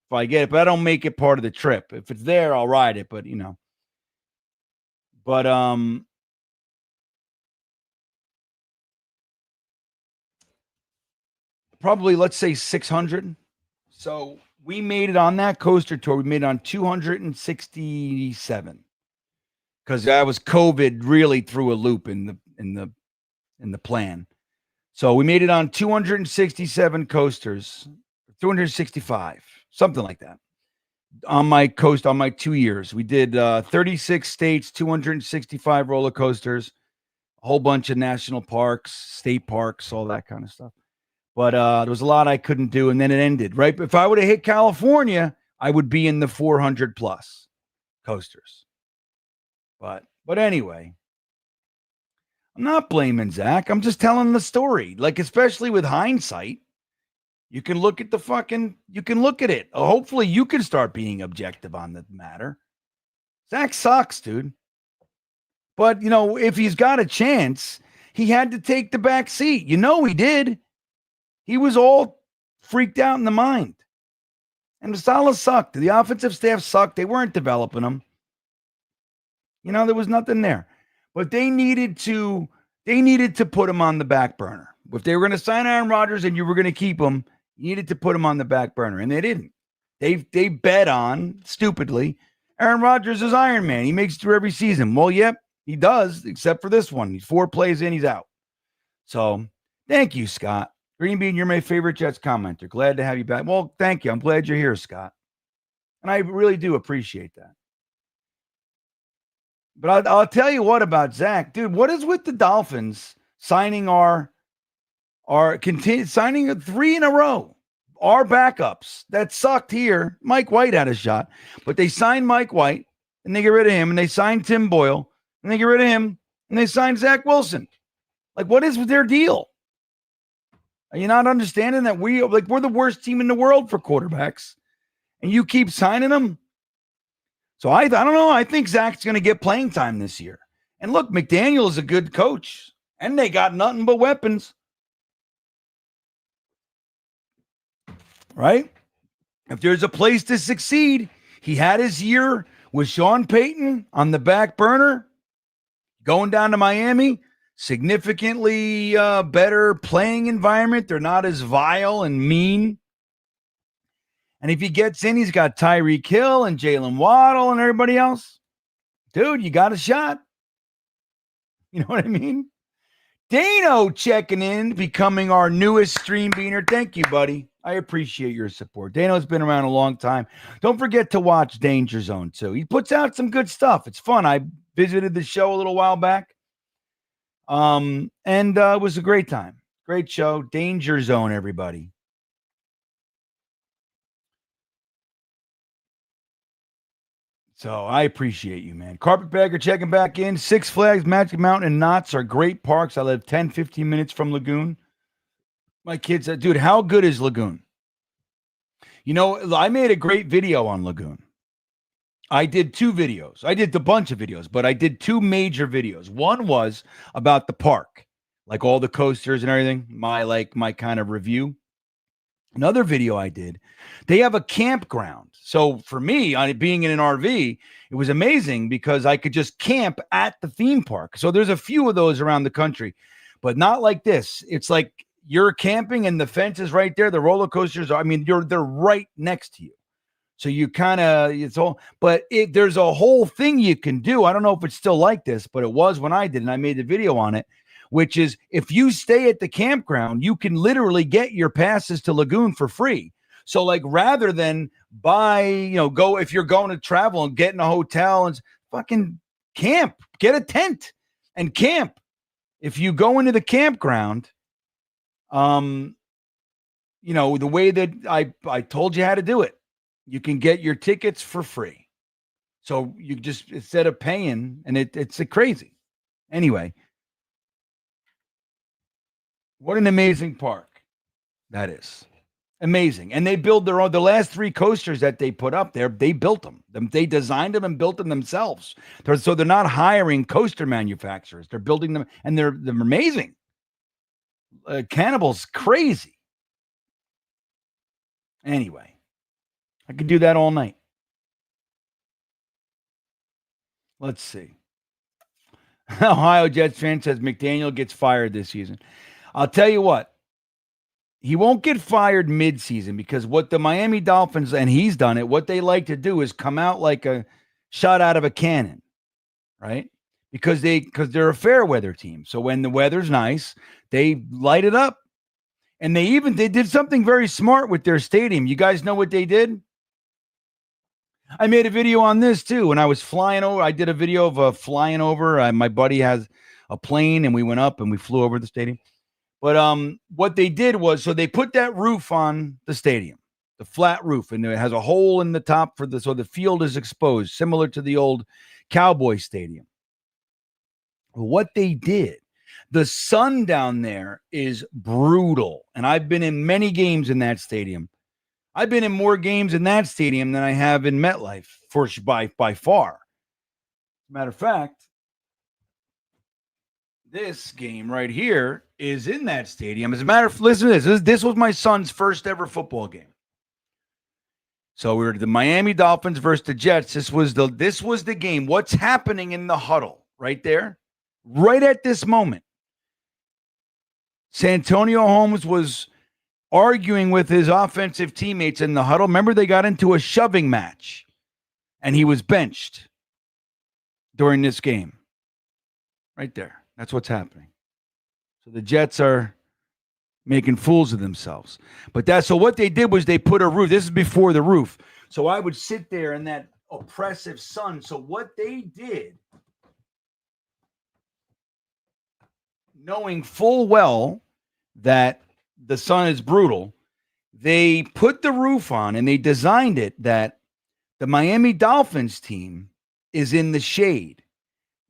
if I get it, but I don't make it part of the trip. If it's there, I'll ride it, but you know. But probably let's say 600. So we made it on that coaster tour. We made it on 267 because that was COVID really threw a loop in the plan. So we made it on 267 coasters, 265, something like that. On my 2 years, we did 36 states, 265 roller coasters, a whole bunch of national parks, state parks, all that kind of stuff. But there was a lot I couldn't do, and then it ended, right? If I would have hit California, I would be in the 400 plus coasters. But anyway, I'm not blaming Zach. I'm just telling the story. Like, especially with hindsight, you can look at it. Hopefully you can start being objective on the matter. Zach sucks, dude. But, you know, if he's got a chance, he had to take the back seat. You know he did. He was all freaked out in the mind. And the Salah sucked. The offensive staff sucked. They weren't developing him. You know, there was nothing there. But they needed to put him on the back burner. If they were going to sign Aaron Rodgers and you were going to keep him, you needed to put him on the back burner. And they didn't. They bet on, stupidly, Aaron Rodgers is Iron Man. He makes it through every season. Well, yep, he does, except for this one. He's 4 plays in, he's out. So, thank you, Scott. GreenBean, you're my favorite Jets commenter. Glad to have you back. Well, thank you. I'm glad you're here, Scott. And I really do appreciate that. But I'll tell you what about Zach. Dude, what is with the Dolphins signing signing 3 in a row? Our backups. That sucked here. Mike White had a shot. But they signed Mike White, and they get rid of him. And they signed Tim Boyle, and they get rid of him. And they signed Zach Wilson. Like, what is their deal? Are you not understanding that we're the worst team in the world for quarterbacks, and you keep signing them? So I don't know. I think Zach's going to get playing time this year. And look, McDaniel is a good coach, and they got nothing but weapons, right? If there's a place to succeed, he had his year with Sean Payton on the back burner, going down to Miami. Significantly better playing environment. They're not as vile and mean. And if he gets in, he's got Tyreek Hill and Jalen Waddle and everybody else. Dude, you got a shot. You know what I mean? Dano checking in, becoming our newest stream beaner. Thank you, buddy. I appreciate your support. Dano's been around a long time. Don't forget to watch Danger Zone, too. He puts out some good stuff. It's fun. I visited the show a little while back. And it was a great time. Great show. Danger Zone, everybody. So I appreciate you, man. Carpetbagger checking back in. Six Flags, Magic Mountain, and Knott's are great parks. I live 10, 15 minutes from Lagoon. My kids said, dude, how good is Lagoon? You know, I made a great video on Lagoon. I did 2 videos. I did a bunch of videos, but I did 2 major videos. One was about the park, like all the coasters and everything, my kind of review. Another video I did, they have a campground. So for me, on being in an RV, it was amazing because I could just camp at the theme park. So there's a few of those around the country, but not like this. It's like you're camping and the fence is right there. The roller coasters are, I mean, they're right next to you. So you kind of, it's all, but there's a whole thing you can do. I don't know if it's still like this, but it was when I did, and I made a video on it, which is if you stay at the campground, you can literally get your passes to Lagoon for free. So like rather than buy, go, if you're going to travel and get in a hotel and fucking camp, get a tent and camp. If you go into the campground, the way that I told you how to do it, you can get your tickets for free. So you just, instead of paying, and it's a crazy. Anyway, what an amazing park that is. Amazing. And they build the last 3 coasters that they put up there, they built them. They designed them and built them themselves. So they're not hiring coaster manufacturers. They're building them, and they're amazing. Cannibal's crazy. Anyway. I could do that all night. Let's see. Ohio Jets fan says McDaniel gets fired this season. I'll tell you what. He won't get fired mid-season because what the Miami Dolphins, and he's done it, what they like to do is come out like a shot out of a cannon, right? Because they're a fair weather team. So when the weather's nice, they light it up. And they did something very smart with their stadium. You guys know what they did? I made a video on this too. When I was flying over, I did a video of flying over. My buddy has a plane and we went up and we flew over the stadium. But what they did was, so they put that roof on the stadium, the flat roof, and it has a hole in the top so the field is exposed, similar to the old Cowboy Stadium. What they did, the sun down there is brutal. And I've been in many games in that stadium. I've been in more games in that stadium than I have in MetLife, by far. As a matter of fact, this game right here is in that stadium. As a matter of, listen to this. This was my son's first ever football game. So we were the Miami Dolphins versus the Jets. This was the game. What's happening in the huddle right there? Right at this moment. Santonio Holmes was arguing with his offensive teammates in the huddle. Remember, they got into a shoving match, and he was benched during this game. Right there. That's what's happening. So the Jets are making fools of themselves. So what they did was they put a roof. This is before the roof. So I would sit there in that oppressive sun. So what they did, knowing full well that the sun is brutal, they put the roof on and they designed it that the Miami Dolphins team is in the shade.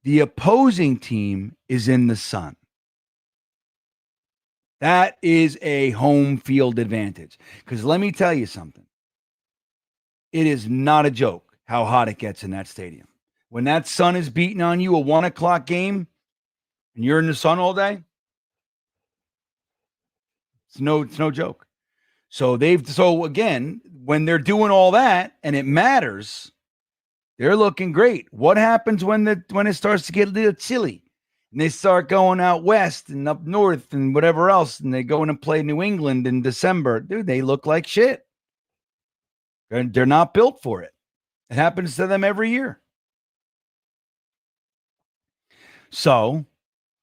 The opposing team is in the sun. That is a home field advantage. Because let me tell you something. It is not a joke how hot it gets in that stadium. When that sun is beating on you, a 1:00 game, and you're in the sun all day, it's no joke. So again, when they're doing all that and it matters, they're looking great. What happens when it starts to get a little chilly and they start going out west and up north and whatever else, and they go in and play New England in December? Dude, they look like shit. They're not built for it. It happens to them every year. So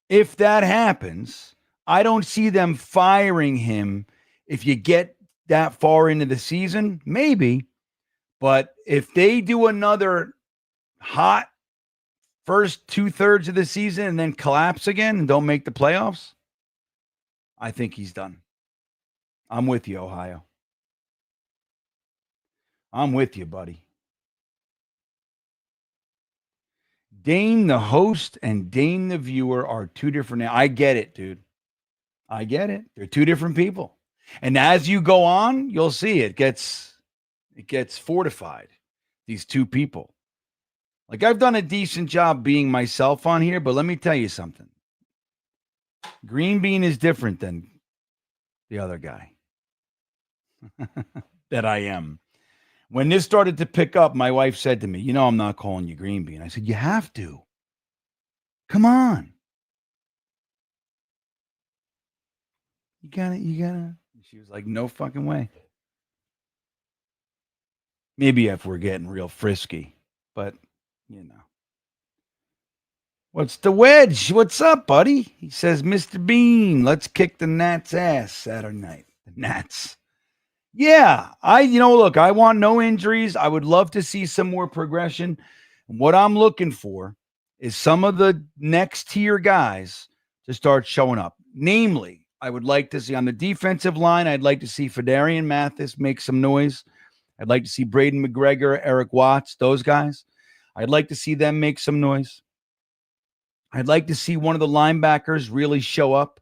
if that happens, I don't see them firing him if you get that far into the season, maybe. But if they do another hot first 2/3 of the season and then collapse again and don't make the playoffs, I think he's done. I'm with you, Ohio. I'm with you, buddy. Dane the host and Dane the viewer are two different. I get it, dude. I get it. They're two different people. And as you go on, you'll see it gets fortified. These two people. Like, I've done a decent job being myself on here, but let me tell you something. GreenBean is different than the other guy that I am. When this started to pick up, my wife said to me, you know, I'm not calling you GreenBean. I said, you have to. Come on. You gotta. She was like, no fucking way. Maybe if we're getting real frisky, but you know. What's the wedge? What's up, buddy? He says, Mr. Bean, let's kick the Nats' ass Saturday night. The Nats. Yeah, look, I want no injuries. I would love to see some more progression. What I'm looking for is some of the next tier guys to start showing up. Namely, I would like to see on the defensive line, I'd like to see Fedarian Mathis make some noise. I'd like to see Braden McGregor, Eric Watts, those guys. I'd like to see them make some noise. I'd like to see one of the linebackers really show up.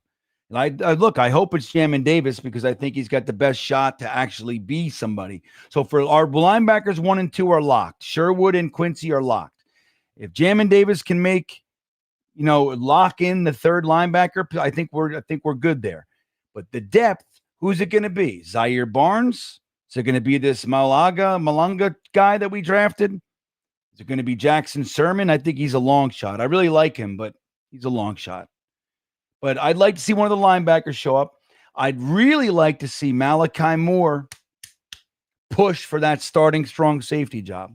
And I hope it's Jamin Davis because I think he's got the best shot to actually be somebody. So for our linebackers 1 and 2 are locked. Sherwood and Quincy are locked. If Jamin Davis can make, lock in the third linebacker, I think we're good there. But the depth, who's it going to be? Zaire Barnes? Is it going to be this Malanga guy that we drafted? Is it going to be Jackson Sermon? I think he's a long shot. I really like him, but he's a long shot. But I'd like to see one of the linebackers show up. I'd really like to see Malachi Moore push for that starting strong safety job.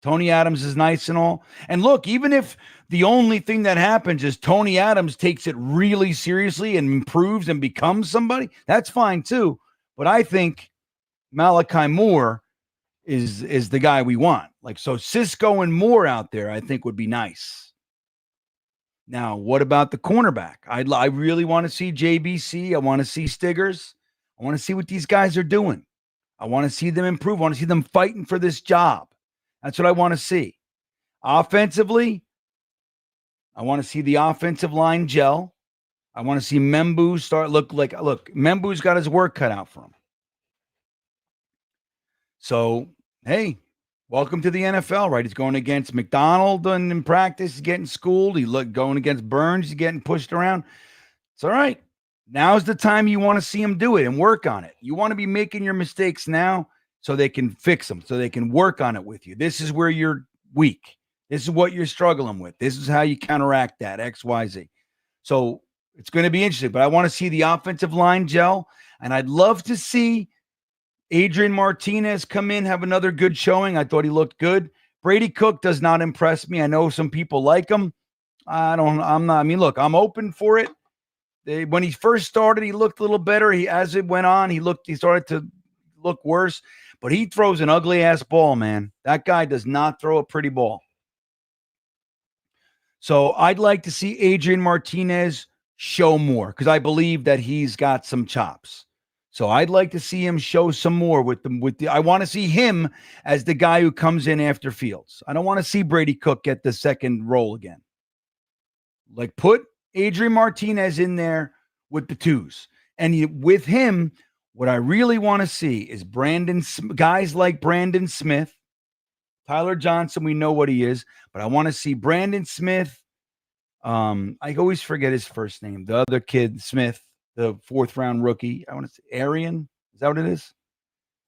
Tony Adams is nice and all. And look, even if the only thing that happens is Tony Adams takes it really seriously and improves and becomes somebody, that's fine too. But I think Malachi Moore is the guy we want. Like, so Cisco and Moore out there, I think would be nice. Now, what about the cornerback? I really want to see JBC. I want to see Stiggers. I want to see what these guys are doing. I want to see them improve. I want to see them fighting for this job. That's what I want to see. Offensively, I want to see the offensive line gel. I want to see Membu look, Membu's got his work cut out for him. So, hey, welcome to the NFL, right? He's going against McDonald in practice. He's getting schooled. Going against Burns. He's getting pushed around. It's all right. Now's the time you want to see him do it and work on it. You want to be making your mistakes now so they can fix them, so they can work on it with you. This is where you're weak. This is what you're struggling with. This is how you counteract that, X, Y, Z. So it's going to be interesting, but I want to see the offensive line gel, and I'd love to see Adrian Martinez come in, have another good showing. I thought he looked good. Brady Cook does not impress me. I know some people like him. Look, I'm open for it. When he first started, he looked a little better. As it went on, he started to look worse, but he throws an ugly ass ball, man. That guy does not throw a pretty ball. So I'd like to see Adrian Martinez show more because I believe that he's got some chops. So I'd like to see him show some more I want to see him as the guy who comes in after Fields. I don't want to see Brady Cook get the second role again. Like, put Adrian Martinez in there with the twos. And with him, what I really want to see is guys like Brandon Smith, Tyler Johnson. We know what he is, but I want to see Brandon Smith. I always forget his first name. The other kid, Smith, the 4th round rookie. I want to say Arian. Is that what it is?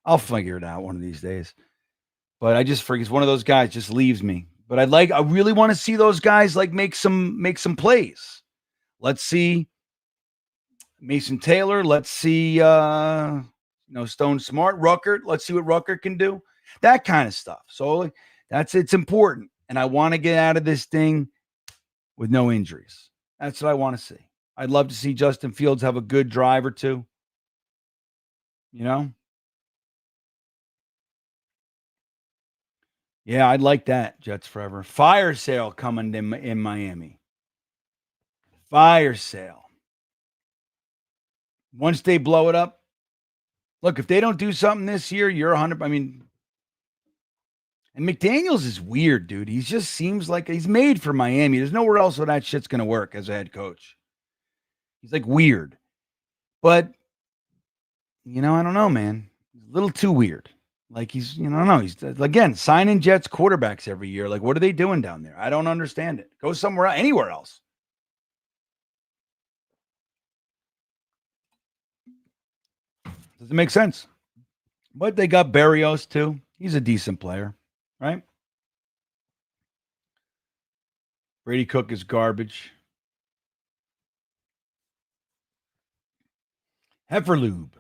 I'll figure it out one of these days. But I just forget. It's one of those guys just leaves me. But I really want to see those guys like make some plays. Let's see Mason Taylor. Let's see Stone Smart, Ruckert. Let's see what Ruckert can do. That kind of stuff. So it's important. And I want to get out of this thing with no injuries. That's what I want to see. I'd love to see Justin Fields have a good drive or two. Yeah, I'd like that. Jets forever. Fire sale coming in Miami. Fire sale. Once they blow it up, look, if they don't do something this year, you're 100. And McDaniels is weird, dude. He just seems like he's made for Miami. There's nowhere else where that shit's going to work as a head coach. He's like weird. But, I don't know, man. He's a little too weird. Like he's, I don't know. He's again signing Jets quarterbacks every year. Like, what are they doing down there? I don't understand it. Go somewhere else, anywhere else. Doesn't make sense. But they got Berrios too. He's a decent player, right? Brady Cook is garbage. Heiferlube,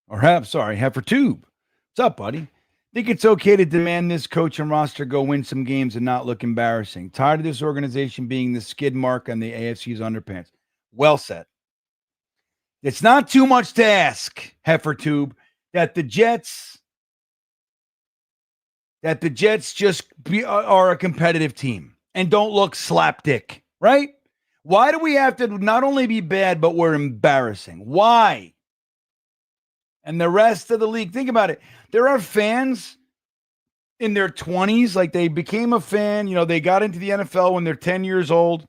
or Heifertube. What's up, buddy? Think it's okay to demand this coach and roster go win some games and not look embarrassing. Tired of this organization being the skid mark on the AFC's underpants. Well said. It's not too much to ask, Heifertube, that the Jets just are a competitive team and don't look slapdick, right? Why do we have to not only be bad, but we're embarrassing? Why? And the rest of the league, think about it. There are fans in their 20s, like they became a fan. They got into the NFL when they're 10 years old.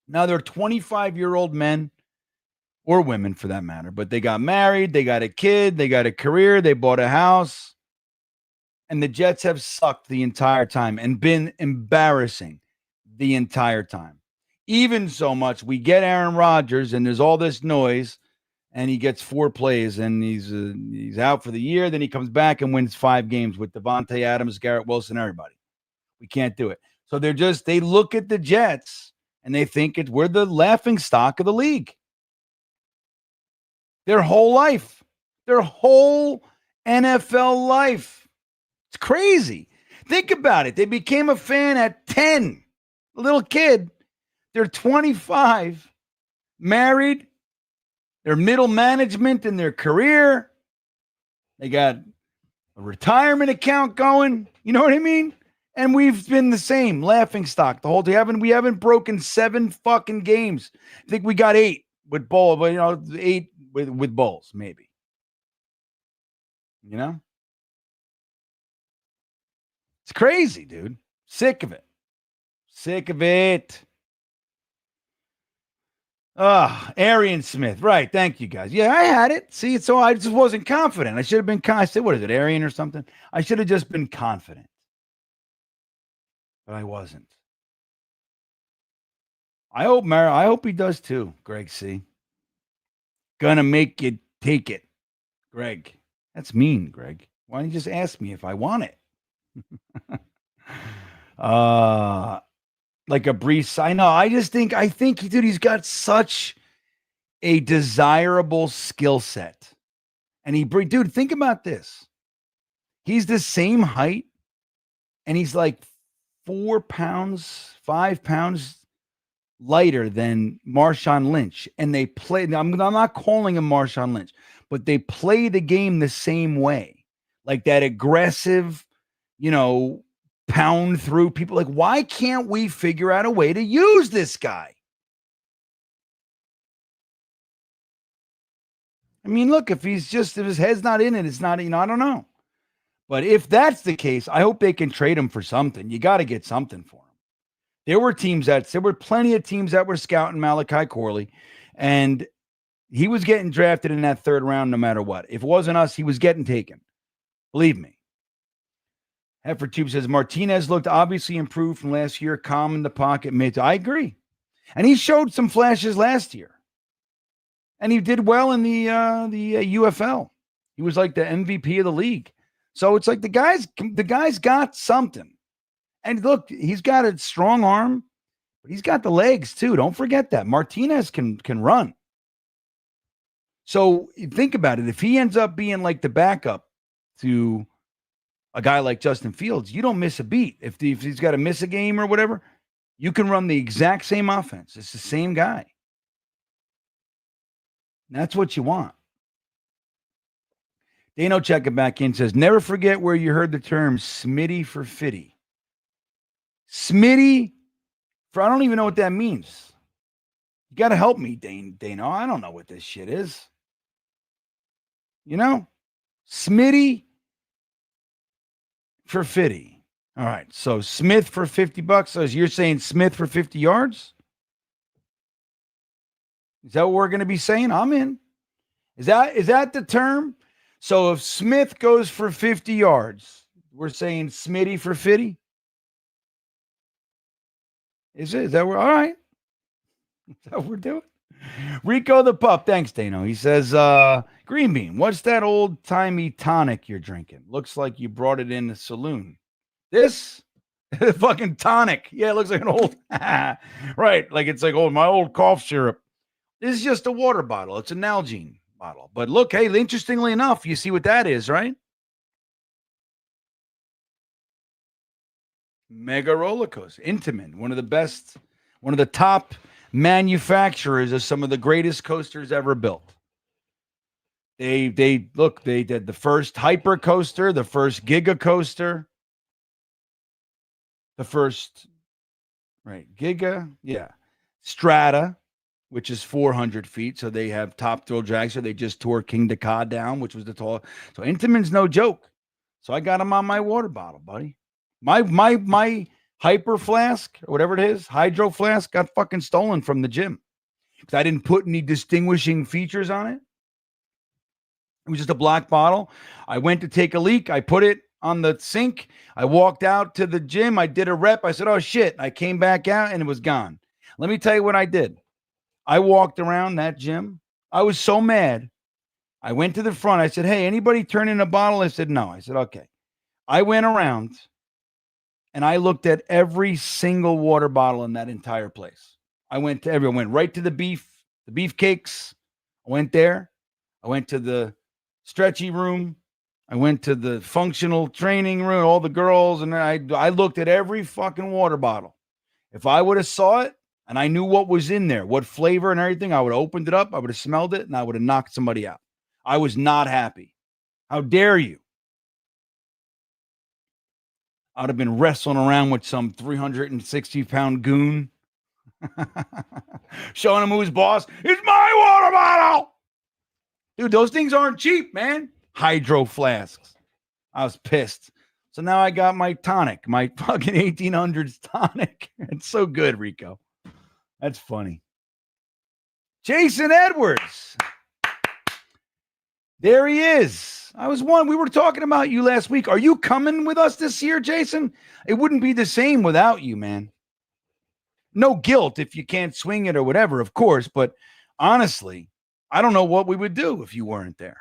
Now they're 25-year-old men or women for that matter, but they got married, they got a kid, they got a career, they bought a house. And the Jets have sucked the entire time and been embarrassing the entire time. Even so much, we get Aaron Rodgers and there's all this noise and he gets 4 plays and he's out for the year. Then he comes back and wins 5 games with Devontae Adams, Garrett Wilson, everybody. We can't do it. So they look at the Jets and they think we're the laughing stock of the league. Their whole life, their whole NFL life. It's crazy. Think about it. They became a fan at 10, a little kid. They're 25, married. They're middle management in their career. They got a retirement account going. You know what I mean? And we've been the same laughing stock the whole day. We haven't broken 7 fucking games. I think we got 8 with bowl, but 8 with bowls, maybe. It's crazy, dude. Sick of it. Sick of it. Arian Smith. Right. Thank you, guys. Yeah, I had it. See, so I just wasn't confident. I should have been I said, what is it, Arian or something? I should have just been confident. But I wasn't. I hope he does too, Greg C. Gonna make you take it. Greg. That's mean, Greg. Why don't you just ask me if I want it? Like a Brees. I know. I think, dude, he's got such a desirable skill set. And dude, think about this. He's the same height and he's like 5 pounds lighter than Marshawn Lynch. And they play, I'm not calling him Marshawn Lynch, but they play the game the same way. Like that aggressive, pound through people. Like, why can't we figure out a way to use this guy? I mean, look, if his head's not in it, it's not, I don't know. But if that's the case, I hope they can trade him for something. You got to get something for him. There were plenty of teams that were scouting Malachi Corley, and he was getting drafted in that 3rd round no matter what. If it wasn't us, he was getting taken. Believe me. Heifertube says, Martinez looked obviously improved from last year, calm in the pocket. I agree. And he showed some flashes last year. And he did well in the UFL. He was like the MVP of the league. So it's like the guy's got something. And look, he's got a strong arm, but he's got the legs too. Don't forget that. Martinez can run. So think about it. If he ends up being like the backup to a guy like Justin Fields, you don't miss a beat. If he's got to miss a game or whatever, you can run the exact same offense. It's the same guy. And that's what you want. Dano checking back in says, never forget where you heard the term Smitty for Fitty. Smitty for, I don't even know what that means. You got to help me, Dano. I don't know what this shit is. Smitty for Fitty. All right. So Smith for $50. So you're saying Smith for 50 yards? Is that what we're going to be saying? I'm in. Is that the term? So if Smith goes for 50 yards, we're saying Smitty for 50? Is it? Is that what? All right. Is that what we're doing? Rico the Pup. Thanks, Dano. He says, GreenBean, what's that old-timey tonic you're drinking? Looks like you brought it in the saloon. This? Fucking tonic. Yeah, it looks like an old... right, like it's like my old cough syrup. This is just a water bottle. It's an Nalgene bottle. But look, hey, interestingly enough, you see what that is, right? Mega roller coaster. Intamin, one of the top manufacturers of some of the greatest coasters ever built. They did the first hyper coaster, the first giga coaster, the first giga, strata, which is 400 feet. So they have top thrill drags. So they just tore King Dakar down, which was the tall. So Intamin's no joke. So I got him on my water bottle, buddy. My hyper flask or whatever it is, hydro flask, got fucking stolen from the gym because I didn't put any distinguishing features on it. It was just a black bottle. I went to take a leak. I put it on the sink. I walked out to the gym. I did a rep. I said, oh shit. I came back out and it was gone. Let me tell you what I did. I walked around that gym. I was so mad. I went to the front. I said, hey, anybody turn in a bottle? I said, no. I said, okay. I went around and I looked at every single water bottle in that entire place. I went to everyone, went right to the beefcakes. I went there. I went to the stretchy room. I went to the functional training room, all the girls, and I looked at every fucking water bottle. If I would have saw it and I knew what was in there, what flavor and everything, I would have opened it up, I would have smelled it, and I would have knocked somebody out. I was not happy. How dare you? I'd have been wrestling around with some 360-pound goon, showing him who's boss. It's my water bottle. Dude, those things aren't cheap, man. Hydro flasks. I was pissed. So now I got my tonic, my fucking 1800s tonic. It's so good, Rico. That's funny. Jason Edwards. There he is. We were talking about you last week. Are you coming with us this year, Jason? It wouldn't be the same without you, man. No guilt if you can't swing it or whatever, of course. But honestly, I don't know what we would do if you weren't there.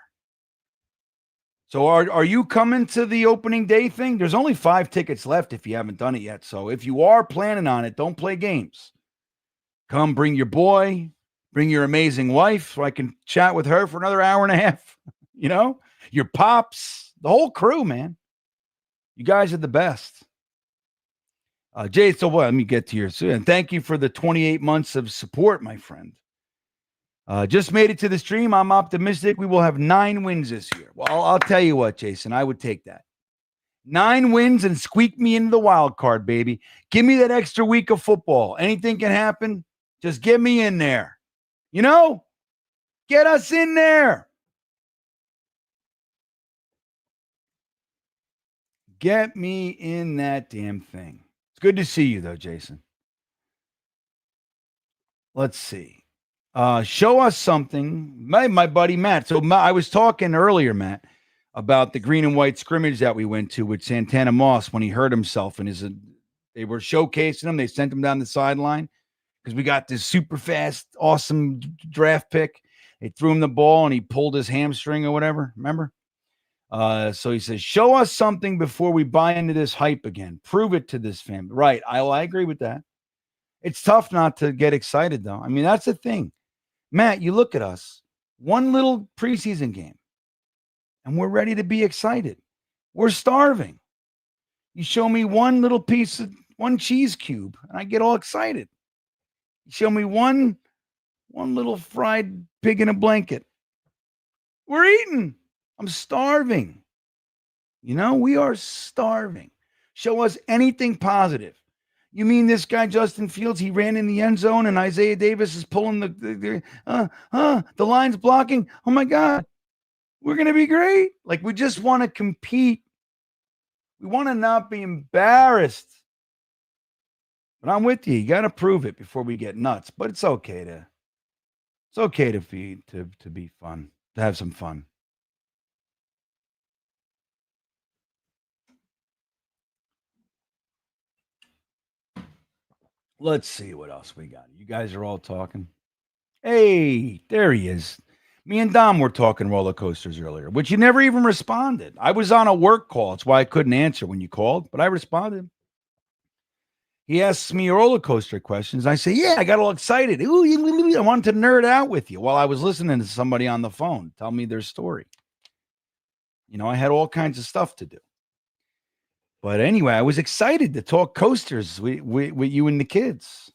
So are you coming to the opening day thing? There's only 5 tickets left if you haven't done it yet. So if you are planning on it, don't play games. Come, bring your boy, bring your amazing wife so I can chat with her for another hour and a half. You know, your pops, the whole crew, man. You guys are the best. Jay, so what? Let me get to your soon. Thank you for the 28 months of support, my friend. Just made it to the stream. I'm optimistic we will have 9 wins this year. Well, I'll tell you what, Jason, I would take that. 9 wins and squeak me into the wild card, baby. Give me that extra week of football. Anything can happen. Just get me in there. You know? Get us in there. Get me in that damn thing. It's good to see you, though, Jason. Let's see. Show us something. My buddy Matt. So I was talking earlier, Matt, about the green and white scrimmage that we went to with Santana Moss when he hurt himself. And they were showcasing him. They sent him down the sideline because we got this super fast, awesome draft pick. They threw him the ball and he pulled his hamstring or whatever. Remember? So he says, show us something before we buy into this hype again. Prove it to this family. Right. I agree with that. It's tough not to get excited, though. I mean, that's the thing. Matt, you look at us, one little preseason game, and we're ready to be excited. We're starving. You show me one little piece of one cheese cube, and I get all excited. You show me one little fried pig in a blanket. We're eating. I'm starving. You know, we are starving. Show us anything positive. You mean this guy, Justin Fields, he ran in the end zone and Isaiah Davis is pulling the line's blocking. Oh, my God. We're going to be great. Like, we just want to compete. We want to not be embarrassed. But I'm with you. You got to prove it before we get nuts. But it's okay to be fun, to have some fun. Let's see what else we got. You guys are all talking. Hey, there he is. Me and Dom were talking roller coasters earlier, which you never even responded. I was on a work call. That's why I couldn't answer when you called, but I responded. He asks me roller coaster questions. I say, yeah, I got all excited. Ooh, I wanted to nerd out with you while I was listening to somebody on the phone tell me their story. You know, I had all kinds of stuff to do. But anyway, I was excited to talk coasters with you and the kids.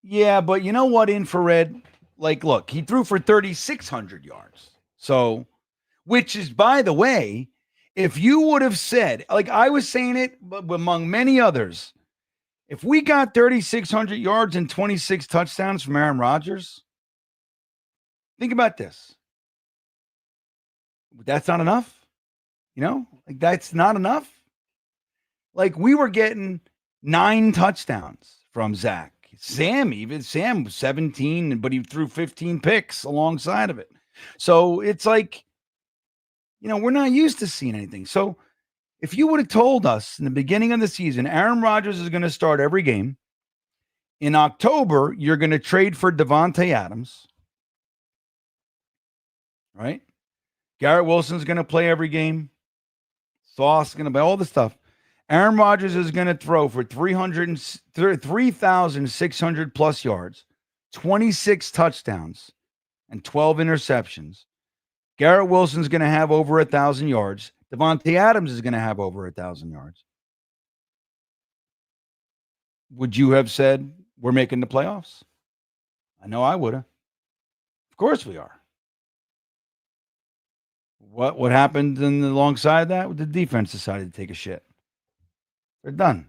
Yeah, but you know what, Infrared? Like, look, he threw for 3,600 yards. So, which is, by the way, if you would have said, like I was saying it, but among many others, if we got 3,600 yards and 26 touchdowns from Aaron Rodgers, think about this. That's not enough. You know, like that's not enough. Like we were getting 9 touchdowns from Zach. Sam 17, but he threw 15 picks alongside of it. So it's like, you know, we're not used to seeing anything. So if you would have told us in the beginning of the season, Aaron Rodgers is going to start every game. In October, you're going to trade for Devontae Adams. Right? Garrett Wilson's going to play every game. Sauce is going to play all the stuff. Aaron Rodgers is going to throw for 3,600 plus yards, 26 touchdowns, and 12 interceptions. Garrett Wilson's going to have over 1,000 yards. Devontae Adams is going to have over 1,000 yards. Would you have said we're making the playoffs? I know I would have. Of course we are. What happened alongside that? The defense decided to take a shit. They're done.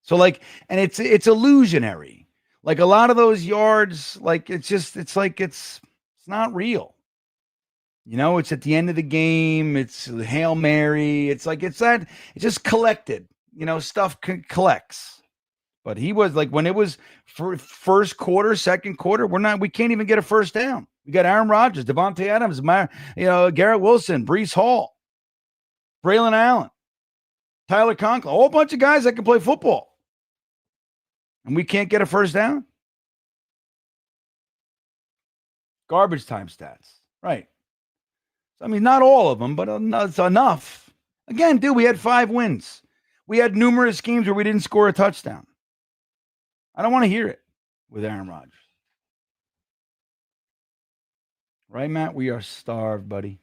So like, and it's illusionary. Like a lot of those yards, like it's not real. You know, it's at the end of the game. It's Hail Mary. It's just collected. You know, stuff collects. But he was like, when it was for first quarter, second quarter, we can't even get a first down. We got Aaron Rodgers, Devontae Adams, Garrett Wilson, Breece Hall, Braylon Allen, Tyler Conklin, a whole bunch of guys that can play football. And we can't get a first down? Garbage time stats. Right. I mean, not all of them, but it's enough. Again, dude, we had 5 wins. We had numerous games where we didn't score a touchdown. I don't want to hear it with Aaron Rodgers. Right, Matt? We are starved, buddy.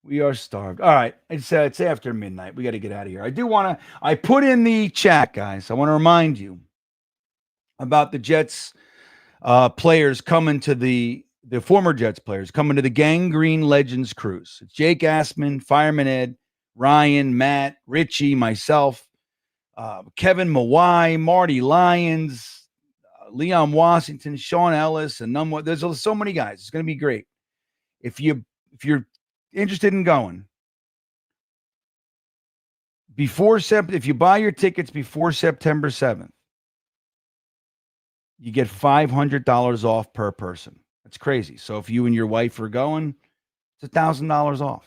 We are starved. All right. It's after midnight. We got to get out of here. I put in the chat, guys. I want to remind you about the Jets players coming to the former Jets players coming to the Gang Green Legends Cruise. It's Jake Assman, Fireman Ed, Ryan, Matt, Richie, myself, Kevin Mawai, Marty Lyons, Leon Washington, Sean Ellis, and there's so many guys. It's going to be great. If you're interested in going, if you buy your tickets before September 7th, you get $500 off per person. That's crazy. So if you and your wife are going, it's $1,000 off.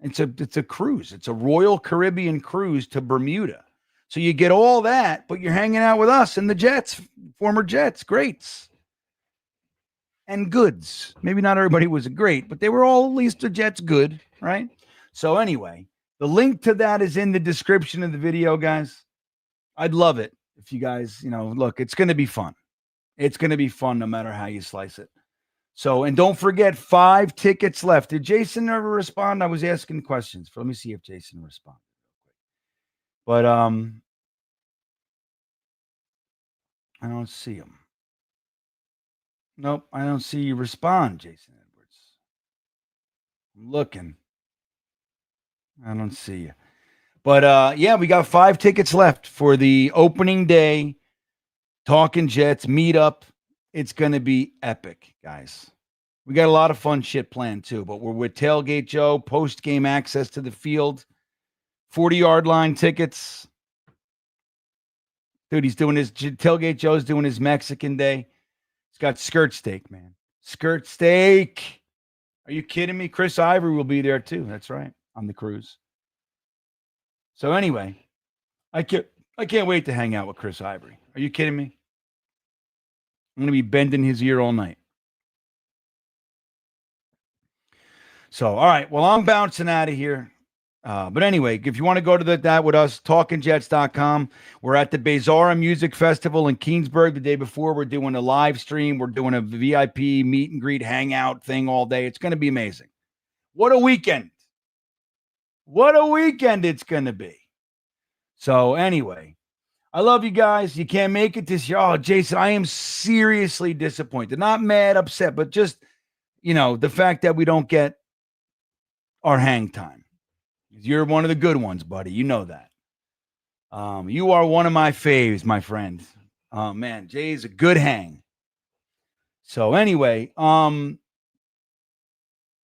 It's a cruise. It's a Royal Caribbean cruise to Bermuda. So you get all that, but you're hanging out with us and the Jets, former Jets, greats. And goods. Maybe not everybody was a great, but they were all at least the Jets good, right? So anyway, the link to that is in the description of the video, guys. I'd love it if you guys, look, it's going to be fun. It's going to be fun no matter how you slice it. So, and don't forget, 5 tickets left. Did Jason ever respond? I was asking questions. Let me see if Jason responded. But I don't see him. Nope, I don't see you respond, Jason Edwards. I'm looking. I don't see you. But yeah, we got 5 tickets left for the opening day Talking Jets meetup. It's going to be epic, guys. We got a lot of fun shit planned too, but we're with Tailgate Joe, post-game access to the field, 40-yard line tickets. Dude, Tailgate Joe's doing his Mexican day. He's got skirt steak, man. Skirt steak. Are you kidding me? Chris Ivory will be there too. That's right, on the cruise. So anyway, I can't wait to hang out with Chris Ivory. Are you kidding me? I'm going to be bending his ear all night. So, all right. Well, I'm bouncing out of here. But anyway, if you want to go to that with us, talkingjets.com. We're at the Bezara Music Festival in Keensburg the day before. We're doing a live stream. We're doing a VIP meet and greet hangout thing all day. It's going to be amazing. What a weekend. What a weekend it's going to be. So anyway, I love you guys. You can't make it this year. Oh, Jason, I am seriously disappointed. Not mad, upset, but just, the fact that we don't get our hang time. You're one of the good ones, buddy. You know that. You are one of my faves, my friend. Man, Jay's a good hang. So anyway,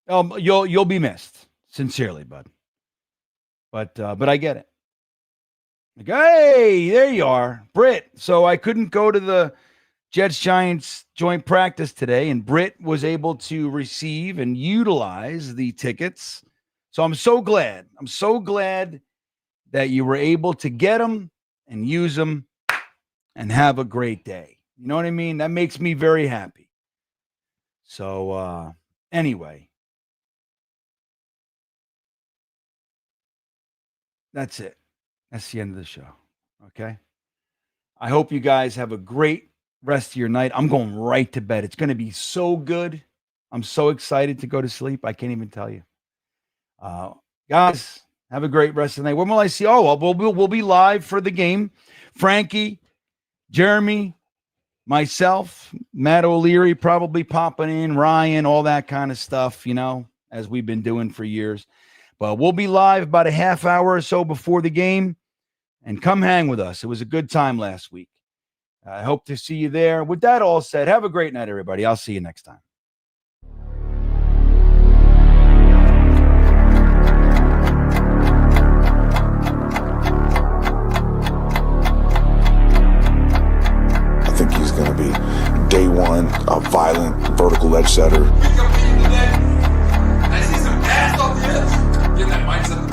you'll be missed, sincerely, bud. But I get it. Like, hey, there you are, Britt. So I couldn't go to the Jets Giants joint practice today, and Britt was able to receive and utilize the tickets. So I'm so glad. I'm so glad that you were able to get them and use them and have a great day. You know what I mean? That makes me very happy. So anyway, that's it. That's the end of the show. Okay. I hope you guys have a great rest of your night. I'm going right to bed. It's going to be so good. I'm so excited to go to sleep. I can't even tell you. Guys, have a great rest of the night. When will I see? Oh, well, we'll be live for the game. Frankie, Jeremy, myself, Matt O'Leary probably popping in, Ryan, all that kind of stuff, as we've been doing for years. But we'll be live about a half hour or so before the game, and come hang with us. It was a good time last week. I hope to see you there. With that all said, have a great night, everybody. I'll see you next time. I think he's going to be, day one, a violent vertical edge setter. We competing today. I see some ass off the edge. Get that mindset.